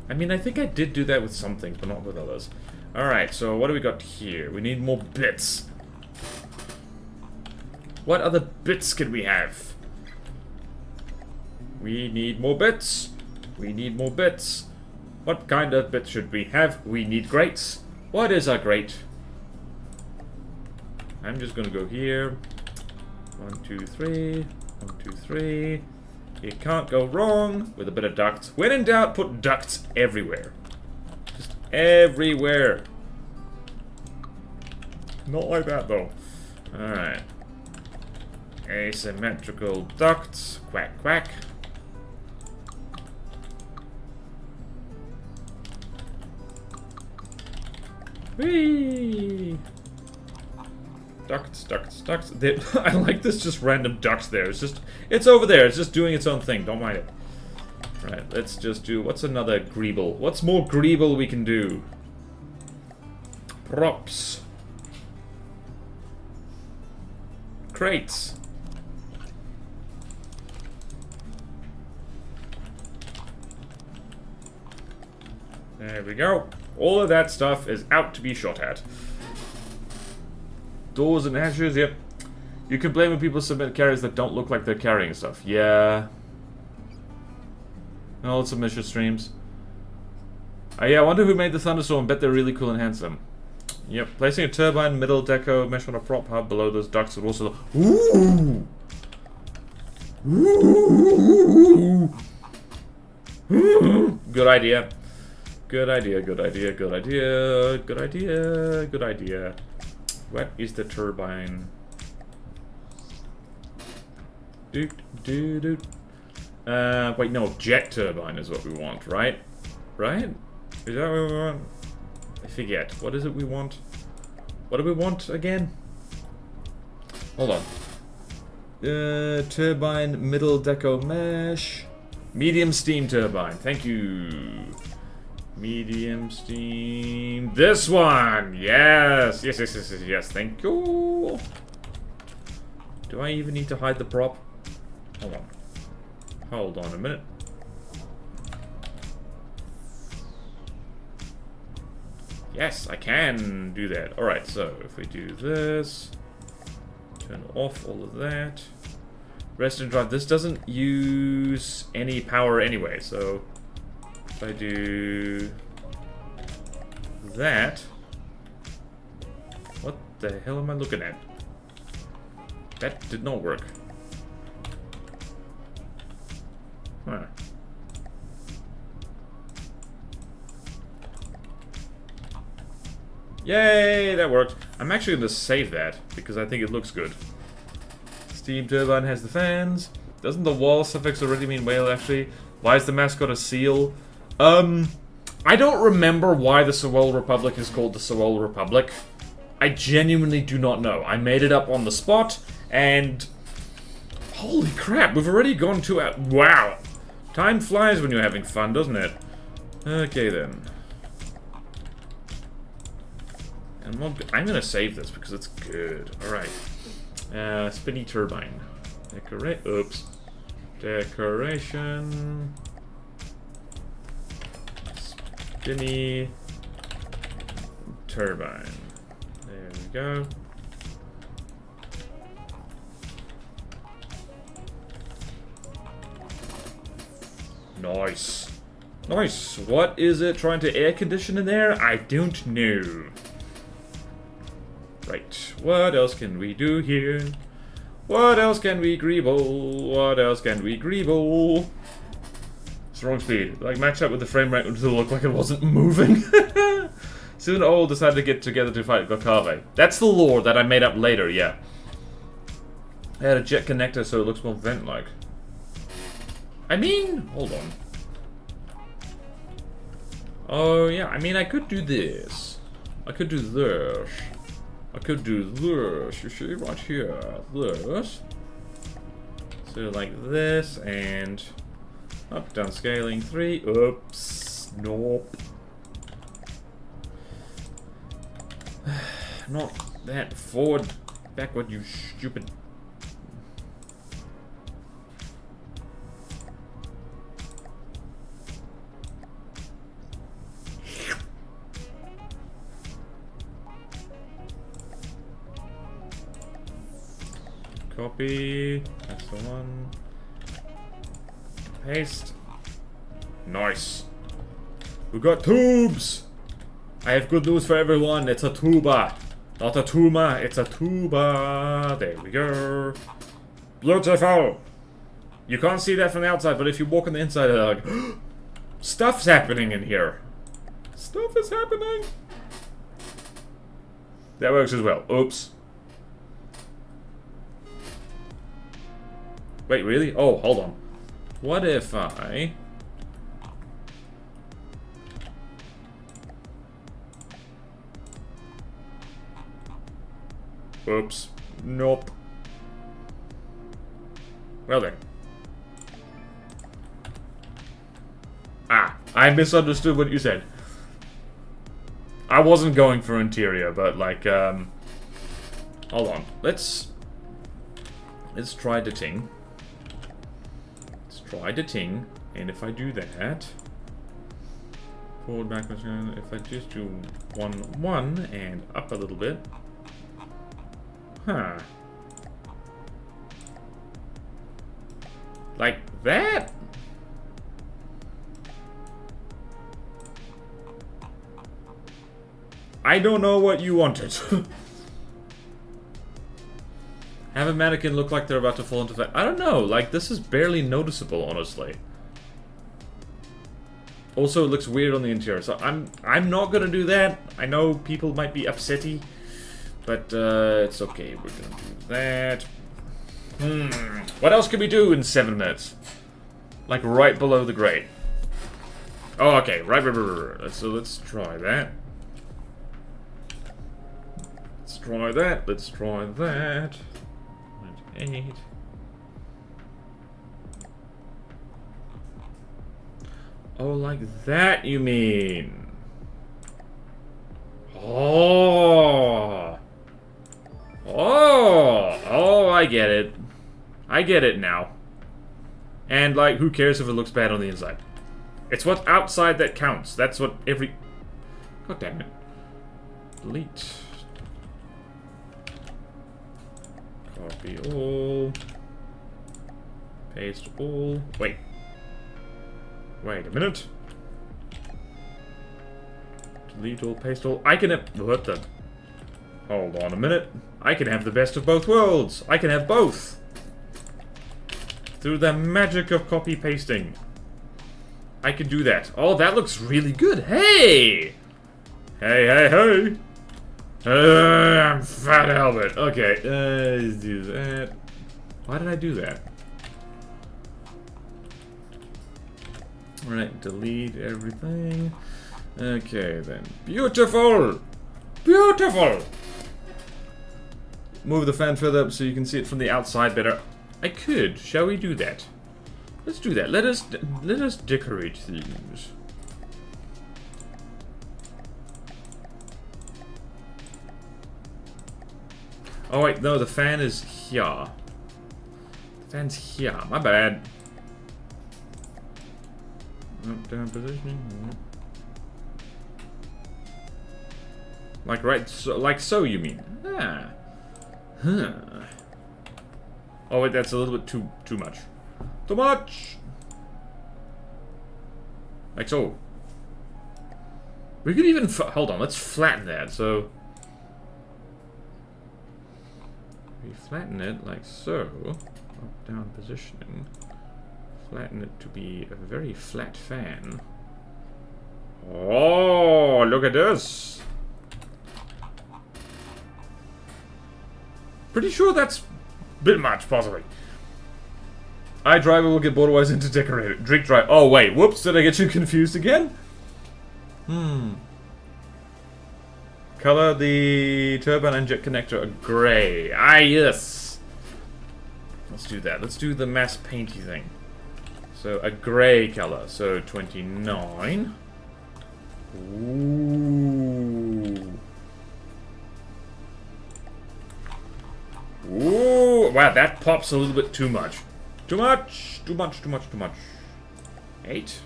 I mean, I think I did do that with some things, but not with others. Alright, so what do we got here? We need more bits. What other bits can we have? We need more bits. We need more bits. What kind of bits should we have? We need grates. What is a grate? I'm just gonna go here. 1, 2, 3. 1, 2, 3. You can't go wrong with a bit of ducts. When in doubt, put ducts everywhere. Just everywhere. Not like that, though. Alright. Asymmetrical ducts. Quack, quack. Whee! Ducts, ducts, ducts. I like this just random ducts there. It's over there. It's just doing its own thing. Don't mind it. Right, let's just do, what's another greeble? What's more greeble we can do? Props. Crates. There we go. All of that stuff is out to be shot at. Doors and hatches, yep. You can blame when people submit carriers that don't look like they're carrying stuff. Yeah. All submission streams. Yeah, I wonder who made the thunderstorm. Bet they're really cool and handsome. Yep. Placing a turbine, middle deco, mesh on a prop hub below those ducts would also... Ooh! Ooh! Good idea. Good idea, good idea, good idea, good idea, good idea. What is the turbine? Doot, doot, doot. Wait, no, jet turbine is what we want, right? Right? Is that what we want? I forget. What is it we want? What do we want again? Hold on. Turbine, middle deco mesh. Medium steam turbine. Thank you. Medium steam. This one! Yes! Yes, yes, yes, yes, yes. Thank you. Do I even need to hide the prop? Hold on. Hold on a minute. Yes, I can do that. Alright, so if we do this, turn off all of that. Rest and drive. This doesn't use any power anyway, so if I do that, what the hell am I looking at? That did not work. Huh. Yay, that worked. I'm actually going to save that because I think it looks good. Steam turbine has the fans. Doesn't the wall suffix already mean whale, actually? Why is the mascot a seal? I don't remember why the Sewol Republic is called the Sewol Republic. I genuinely do not know. I made it up on the spot, and... holy crap, we've already gone 2 hours. Wow! Time flies when you're having fun, doesn't it? Okay, then. And I'm gonna save this because it's good. Alright. Spinny turbine. Oops. Decoration. Spinny turbine. There we go. Nice. Nice. What is it trying to air condition in there? I don't know. Right. What else can we do here? What else can we greeble? What else can we greeble? It's the wrong speed. Like, match up with the frame rate to look like it wasn't moving. Soon all decided to get together to fight Gokave. That's the lore that I made up later, yeah. I had a jet connector so it looks more vent-like. I mean, hold on. Oh, yeah, I mean, I could do this. I could do this. I could do this, you see, right here. This. So, like this, and... up, down scaling, 3. Oops. Nope. Not that. Forward. Backward, you stupid... Copy. That's the one. Paste. Nice. We got tubes! I have good news for everyone. It's a tuba. Not a tuma, it's a tuba. There we go. Beautiful. You can't see that from the outside, but if you walk on the inside, they're like, stuff's happening in here. Stuff is happening. That works as well. Oops. Wait, really? Oh, hold on. What if I... Oops. Nope. Well then. Ah, I misunderstood what you said. I wasn't going for interior, but like, hold on. Let's try the ting. Let's try the ting, and if I do that, forward, backwards, if I just do 1, 1, and up a little bit. Huh. Like that? I don't know what you wanted. Have a mannequin look like they're about to fall into flight. I don't know, like this is barely noticeable, honestly. Also, it looks weird on the interior, so I'm not gonna do that. I know people might be upsetty, but it's okay. We're gonna do that. What else can we do in 7 minutes? Like right below the grate. Oh, okay. Right. So let's try that. Let's try that. Let's try that. 98. Oh, like that you mean? Oh. Oh, I get it. I get it now. And, like, who cares if it looks bad on the inside? It's what's outside that counts. That's what every... God damn it. Delete. Copy all. Paste all. Wait. Wait a minute. Delete all, paste all. I can have... What the... Hold on a minute. I can have the best of both worlds. I can have both. Through the magic of copy pasting. I can do that. Oh, that looks really good. Hey! Hey. I'm Fat Albert. Okay, let's do that. Why did I do that? Alright, delete everything. Okay, then. Beautiful! Beautiful! Move the fan further up so you can see it from the outside better. I could. Shall we do that? Let's do that. Let us decorate things. Oh wait, no, the fan is here. The fan's here. My bad. Up, down, positioning. Like right, so, like so you mean? Ah. Huh. Oh wait, that's a little bit too much. Too much! Like so. We could even... Hold on, let's flatten that, so... We flatten it like so. Up, down, positioning. Flatten it to be a very flat fan. Oh, look at this! Pretty sure that's a bit much, possibly. iDriver will get borderwise into decorated. Drink drive. Oh, wait. Whoops. Did I get you confused again? Color the turbine and jet connector a gray. Ah, yes. Let's do that. Let's do the mass painty thing. So, a gray color. So, 29. Ooh. Ooh. Wow, that pops a little bit too much. Too much. 8.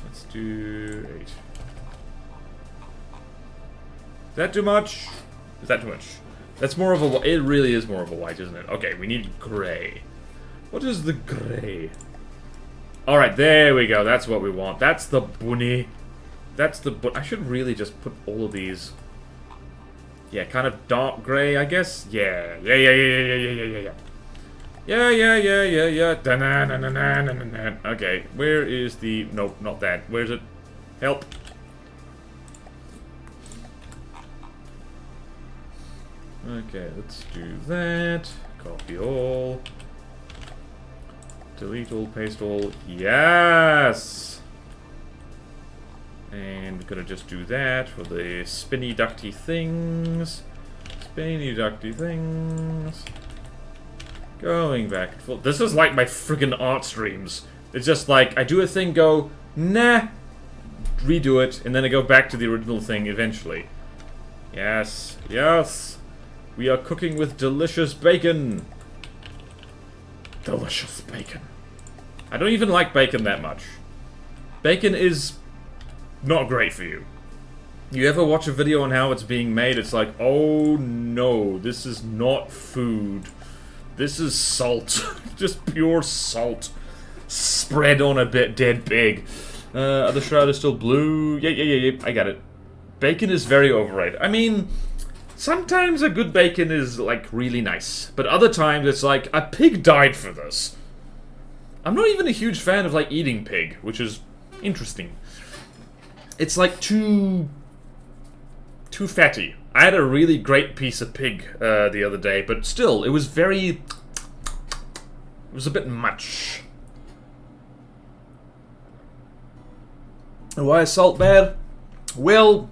Let's do 8. Is that too much? Is that too much? That's more of a... It really is more of a white, isn't it? Okay, we need gray. What is the gray? Alright, there we go. That's what we want. That's the bunny. That's the... I should really just put all of these... Yeah, kind of dark gray, I guess. Yeah. Yeah. Okay, where is the... Nope, not that. Where's it? Help. Okay, let's do that. Copy all. Delete all, paste all. Yes! And we're gonna just do that for the spinny ducty things. Spinny ducty things. Going back and forth. This is like my friggin' art streams. It's just like, I do a thing, go, nah, redo it, and then I go back to the original thing eventually. Yes, yes. We are cooking with delicious bacon. Delicious bacon. I don't even like bacon that much. Bacon is not great for you. You ever watch a video on how it's being made, it's like, oh no, this is not food. This is salt. Just pure salt. Spread on a bit dead pig. The shroud is still blue. Yeah, I got it. Bacon is very overrated. I mean, sometimes a good bacon is, like, really nice. But other times it's like, a pig died for this. I'm not even a huge fan of, like, eating pig, which is interesting. It's, like, too fatty. I had a really great piece of pig the other day, but still, it was very... It was a bit much. And why is salt bad? Well,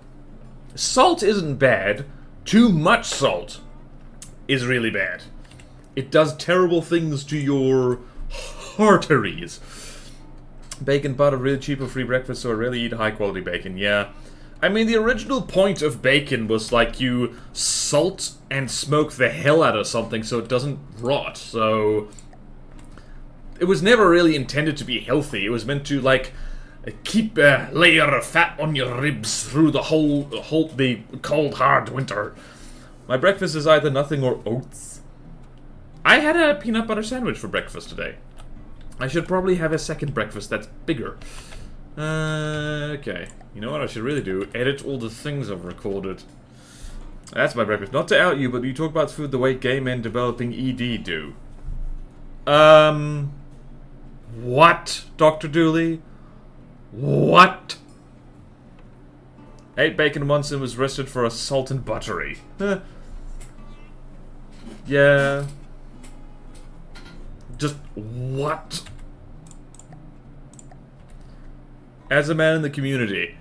salt isn't bad. Too much salt is really bad. It does terrible things to your arteries. Bacon, butter, really cheap or free breakfast, so I really eat high-quality bacon, yeah. I mean, the original point of bacon was, like, you salt and smoke the hell out of something so it doesn't rot, so... It was never really intended to be healthy. It was meant to, like, keep a layer of fat on your ribs through the the cold, hard winter. My breakfast is either nothing or oats. I had a peanut butter sandwich for breakfast today. I should probably have a second breakfast that's bigger. Okay. You know what I should really do? Edit all the things I've recorded. That's my breakfast. Not to out you, but you talk about food the way gay men developing ED do. What, Dr. Dooley? What? Ate bacon once and was arrested for assault and buttery. Yeah. Just what? As a man in the community,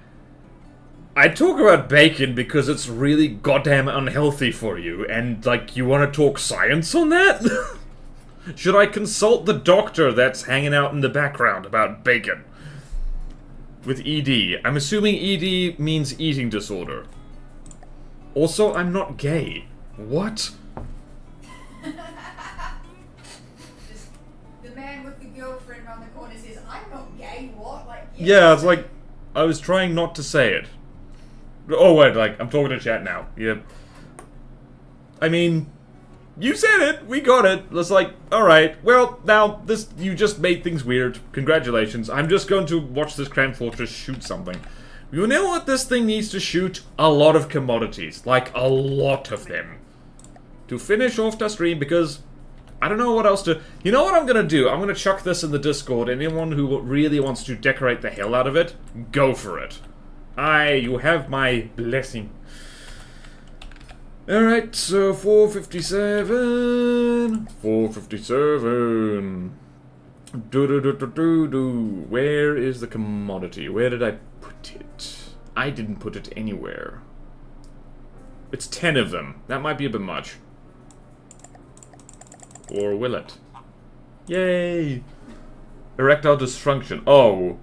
I talk about bacon because it's really goddamn unhealthy for you, and, like, you want to talk science on that? Should I consult the doctor that's hanging out in the background about bacon? With ED. I'm assuming ED means eating disorder. Also, I'm not gay. What? Just the man with the girlfriend around the corner says, I'm not gay, what? Like, yeah, it's like, I was trying not to say it. Oh, wait, like, I'm talking to chat now. Yeah. I mean, you said it, we got it. It's like, alright, well, now, you just made things weird. Congratulations. I'm just going to watch this CRAM fortress shoot something. You know what this thing needs to shoot? A lot of commodities. Like, a lot of them. To finish off the stream, because I don't know what else to... You know what I'm gonna do? I'm gonna chuck this in the Discord. Anyone who really wants to decorate the hell out of it, go for it. You have my blessing. Alright, so 457. 457. Where is the commodity? Where did I put it? I didn't put it anywhere. It's 10 of them. That might be a bit much. Or will it? Yay! Erectile dysfunction. Oh.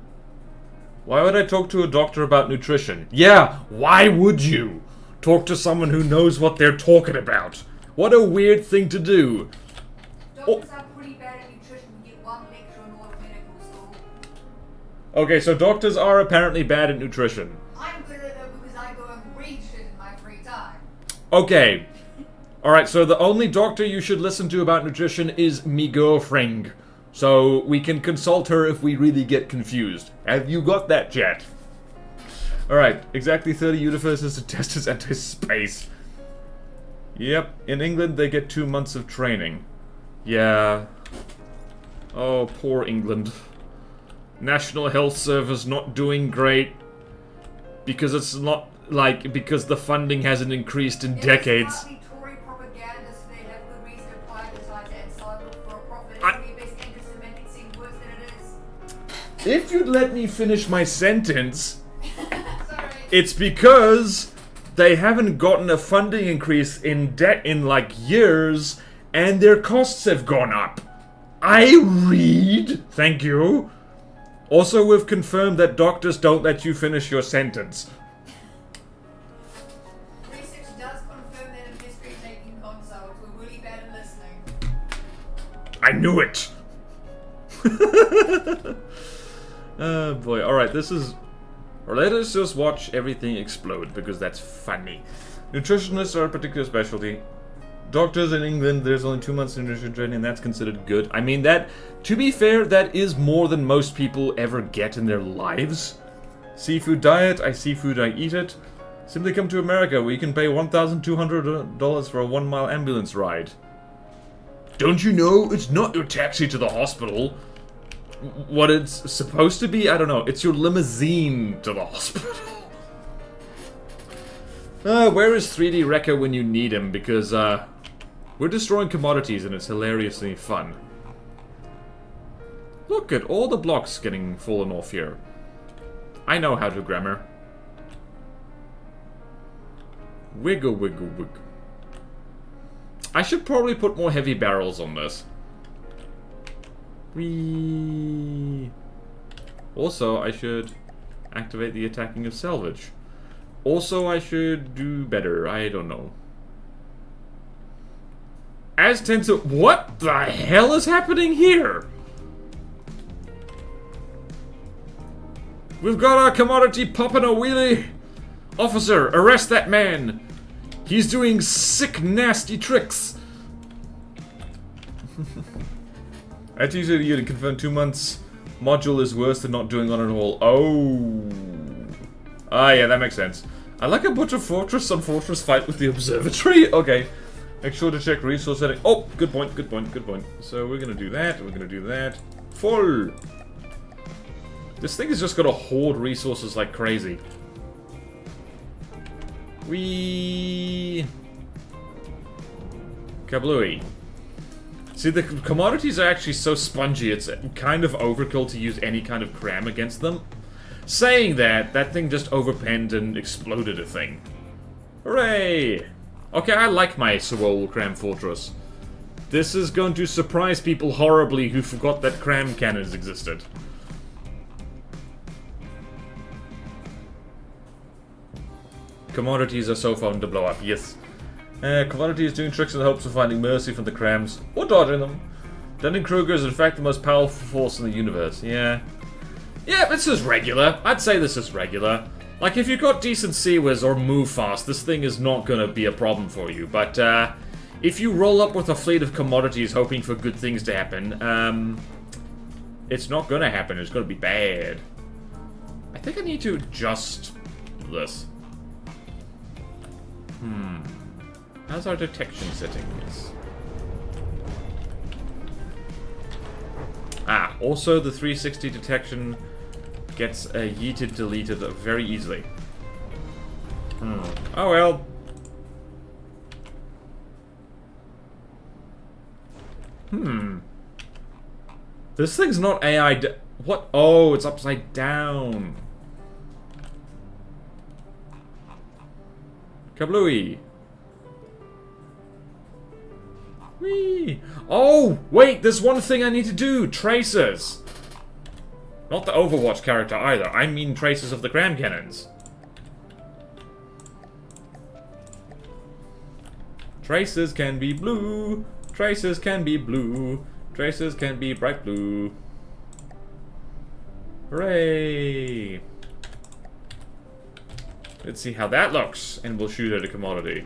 Why would I talk to a doctor about nutrition? Yeah, why would you? Talk to someone who knows what they're talking about. What a weird thing to do. Doctors are pretty bad at nutrition. You get one lecture on all of medical school. Okay, so doctors are apparently bad at nutrition. I'm good at it though because I go and read shit in my free time. Okay. Alright, so the only doctor you should listen to about nutrition is me girlfriend. So we can consult her if we really get confused. Have you got that, chat? Alright, exactly 30 universes to test as enter space. Yep, in England they get 2 months of training. Yeah. Oh, poor England. National Health Service not doing great. Because it's not, like, because the funding hasn't increased in decades. It's partly Tory propaganda, so they have good reason to privatize it and sell it for a profit. It's in your best interest to make it seem worse than it is. If you'd let me finish my sentence... It's because they haven't gotten a funding increase in debt in like years, and their costs have gone up. I read. Thank you. Also, we've confirmed that doctors don't let you finish your sentence. Research does confirm that in history-taking consoles we're really bad at listening. I knew it. Oh boy. Alright, this is... Or let us just watch everything explode, because that's funny. Nutritionists are a particular specialty. Doctors in England, there's only 2 months in nutrition training, and that's considered good. I mean, that, to be fair, that is more than most people ever get in their lives. Seafood diet, I see food, I eat it. Simply come to America, where you can pay $1,200 for a 1-mile ambulance ride. Don't you know, it's not your taxi to the hospital. What it's supposed to be? I don't know. It's your limousine to the hospital. Where is 3D Wrecker when you need him? Because, we're destroying commodities and it's hilariously fun. Look at all the blocks getting fallen off here. I know how to grammar. Wiggle, wiggle, wiggle. I should probably put more heavy barrels on this. Whee. Also, I should activate the attacking of salvage. Also, I should do better. I don't know. As tends to... What the hell is happening here? We've got our commodity popping a wheelie. Officer, arrest that man. He's doing sick, nasty tricks. That's usually you to confirm 2 months. Module is worse than not doing on at all. Oh. Ah, yeah, that makes sense. I like a bunch of fortress on fortress fight with the observatory. Okay. Make sure to check resource setting. Oh, good point, good point, good point. So we're gonna do that, we're gonna do that. Full! This thing is just gonna hoard resources like crazy. Whee! Kablooey. See, the commodities are actually so spongy, it's kind of overkill to use any kind of cram against them. Saying that, that thing just overpenned and exploded a thing. Hooray! Okay, I like my Sewol Cram Fortress. This is going to surprise people horribly who forgot that cram cannons existed. Commodities are so fun to blow up, yes. Commodities doing tricks in the hopes of finding mercy from the crams, or dodging them. Dunning-Kruger is in fact the most powerful force in the universe, yeah. Yeah, this is regular. I'd say this is regular. Like, if you've got decent Seawiz or move fast, this thing is not gonna be a problem for you. But, if you roll up with a fleet of commodities hoping for good things to happen, it's not gonna happen. It's gonna be bad. I think I need to adjust this. How's our detection settings? Ah, also the 360 detection gets yeeted deleted very easily. Oh well. This thing's not AI. What? Oh, it's upside down. Kablooey. Whee! Oh, wait, there's one thing I need to do. Tracers. Not the Overwatch character either. I mean tracers of the cram cannons. Tracers can be blue. Tracers can be blue. Tracers can be bright blue. Hooray! Let's see how that looks, and we'll shoot at a commodity.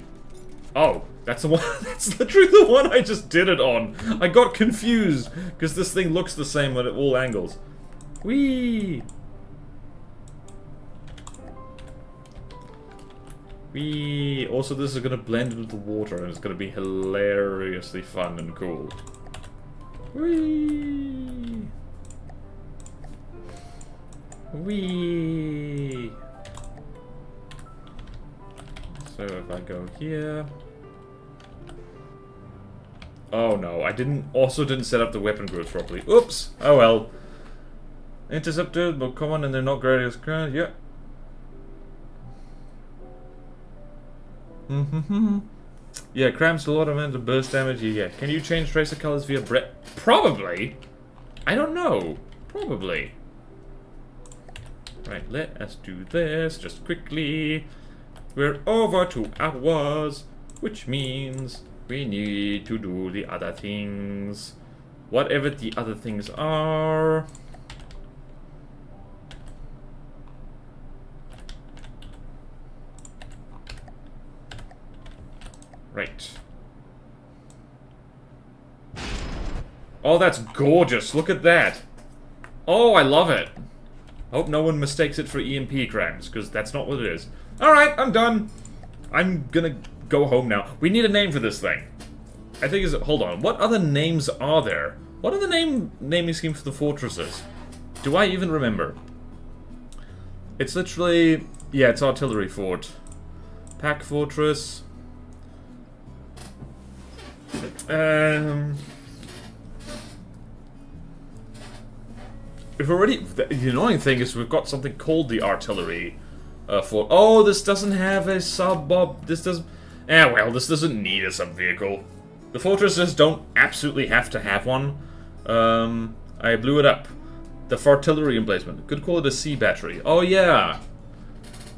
Oh, that's the one. That's literally the one I just did it on. I got confused because this thing looks the same at all angles. Whee! Whee! Also, this is gonna blend into the water, and it's gonna be hilariously fun and cool. Whee! Whee! So if I go here... Oh no, I didn't set up the weapon groups properly. Oops! Oh well. Intercepted, but common and they're not great as ground. Yeah. Yeah, CRAM's a lot of amount of burst damage. Yeah. Can you change tracer colors via Probably. I don't know. Probably. Right, let us do this just quickly. We're over 2 hours, which means we need to do the other things. Whatever the other things are. Right. Oh, that's gorgeous. Look at that. Oh, I love it. Hope no one mistakes it for EMP CRAMs, because that's not what it is. Alright, I'm done. I'm gonna go home now. We need a name for this thing. I think is hold on. What other names are there? What are the naming schemes for the fortresses? Do I even remember? It's literally... Yeah, it's artillery fort. Pack fortress. We've already... The annoying thing is we've got something called the artillery fort. Oh, this doesn't have a sub-bob. This doesn't... well, this doesn't need a sub-vehicle. The fortresses don't absolutely have to have one. I blew it up. The artillery emplacement. Could call it a sea battery. Oh, yeah.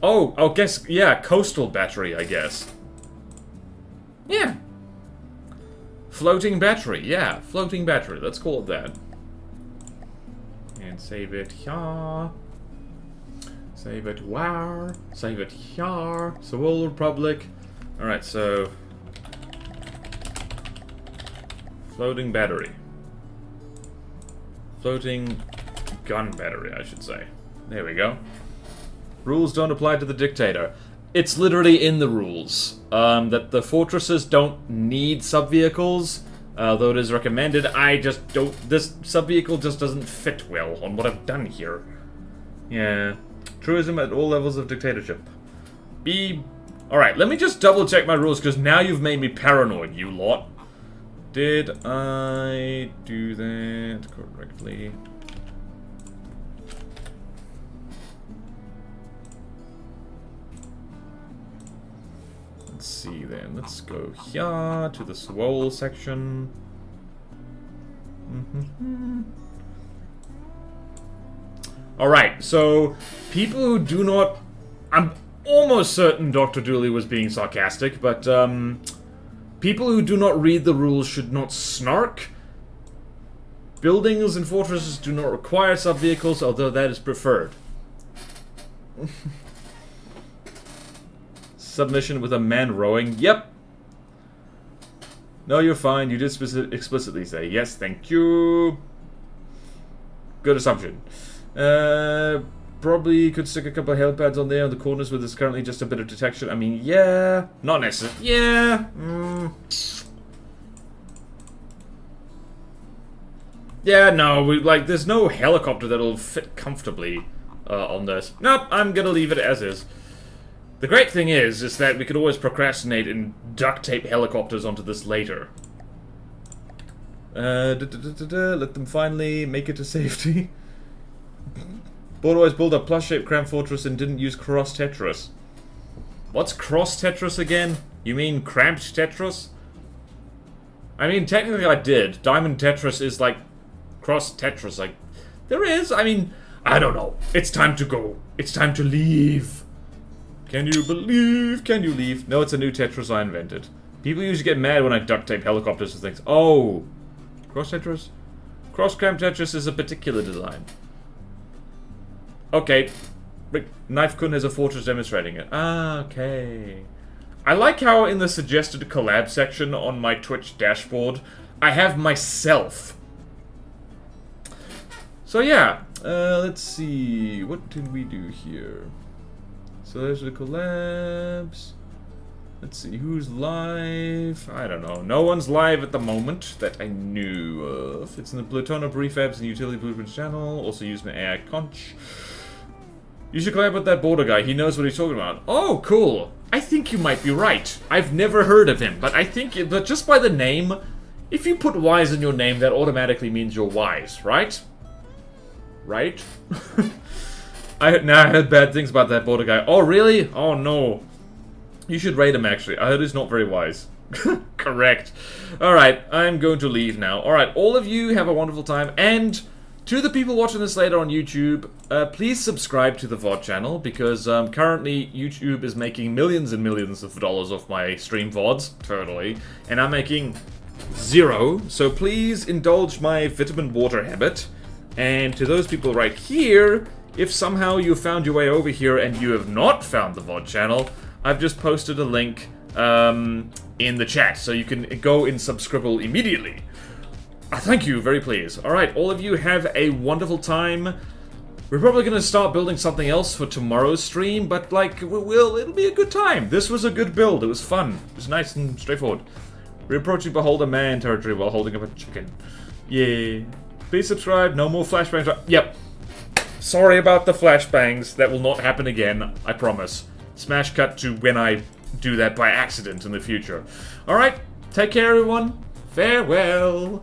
Oh, guess... Yeah, coastal battery, I guess. Yeah. Floating battery. Yeah, floating battery. Let's call it that. And save it here. Save it where? Save it here. Seoul Republic. Alright, so... Floating battery. Floating gun battery, I should say. There we go. Rules don't apply to the dictator. It's literally in the rules. That the fortresses don't need sub-vehicles. Though it is recommended, I just don't... This sub-vehicle just doesn't fit well on what I've done here. Yeah. Truism at all levels of dictatorship. Alright, let me just double-check my rules, because now you've made me paranoid, you lot. Did I do that correctly? Let's see then. Let's go here to the swole section. Alright, so people who do not... I'm almost certain Dr. Dooley was being sarcastic, but people who do not read the rules should not snark. Buildings and fortresses do not require sub-vehicles, although that is preferred. Submission with a man rowing. Yep. No, you're fine. You did explicitly say yes, thank you. Good assumption. Probably could stick a couple of helipads on there on the corners where there's currently just a bit of detection. I mean, yeah. Not necessarily. Yeah. Yeah, no. There's no helicopter that'll fit comfortably on this. Nope, I'm gonna leave it as is. The great thing is that we could always procrastinate and duct tape helicopters onto this later. Let them finally make it to safety. Board always built a plush-shaped cram fortress and didn't use cross Tetris. What's cross Tetris again? You mean cramped Tetris? I mean, technically I did. Diamond Tetris is like cross Tetris. Like, there is. I mean, I don't know. It's time to go. It's time to leave. Can you believe? Can you leave? No, it's a new Tetris I invented. People usually get mad when I duct tape helicopters and things. Oh! Cross Tetris? Cross cram Tetris is a particular design. Okay. Knife Kun has a fortress demonstrating it. Ah, okay. I like how in the suggested collab section on my Twitch dashboard, I have myself. So yeah, let's see. What did we do here? So there's the collabs. Let's see, who's live? I don't know. No one's live at the moment that I knew of. It's in the Plutona Prefabs and Utility Blueprints channel. Also using an AI conch. You should collab with that border guy. He knows what he's talking about. Oh, cool. I think you might be right. I've never heard of him, but I think, but just by the name, if you put wise in your name, that automatically means you're wise, right? Right? I heard bad things about that border guy. Oh, really? Oh, no. You should raid him, actually. I heard he's not very wise. Correct. Alright, I'm going to leave now. Alright, all of you have a wonderful time, and to the people watching this later on YouTube, please subscribe to the VOD channel, because currently YouTube is making millions and millions of dollars off my stream VODs, totally, and I'm making 0, so please indulge my vitamin water habit. And to those people right here, if somehow you found your way over here and you have not found the VOD channel, I've just posted a link in the chat, so you can go and subscribe immediately. Thank you, very pleased. Alright, all of you have a wonderful time. We're probably going to start building something else for tomorrow's stream, but like, it'll be a good time. This was a good build, it was fun. It was nice and straightforward. We're approaching Beholder Man territory while holding up a chicken. Yeah. Please subscribe, no more flashbangs. Yep. Sorry about the flashbangs, that will not happen again, I promise. Smash cut to when I do that by accident in the future. Alright, take care everyone. Farewell.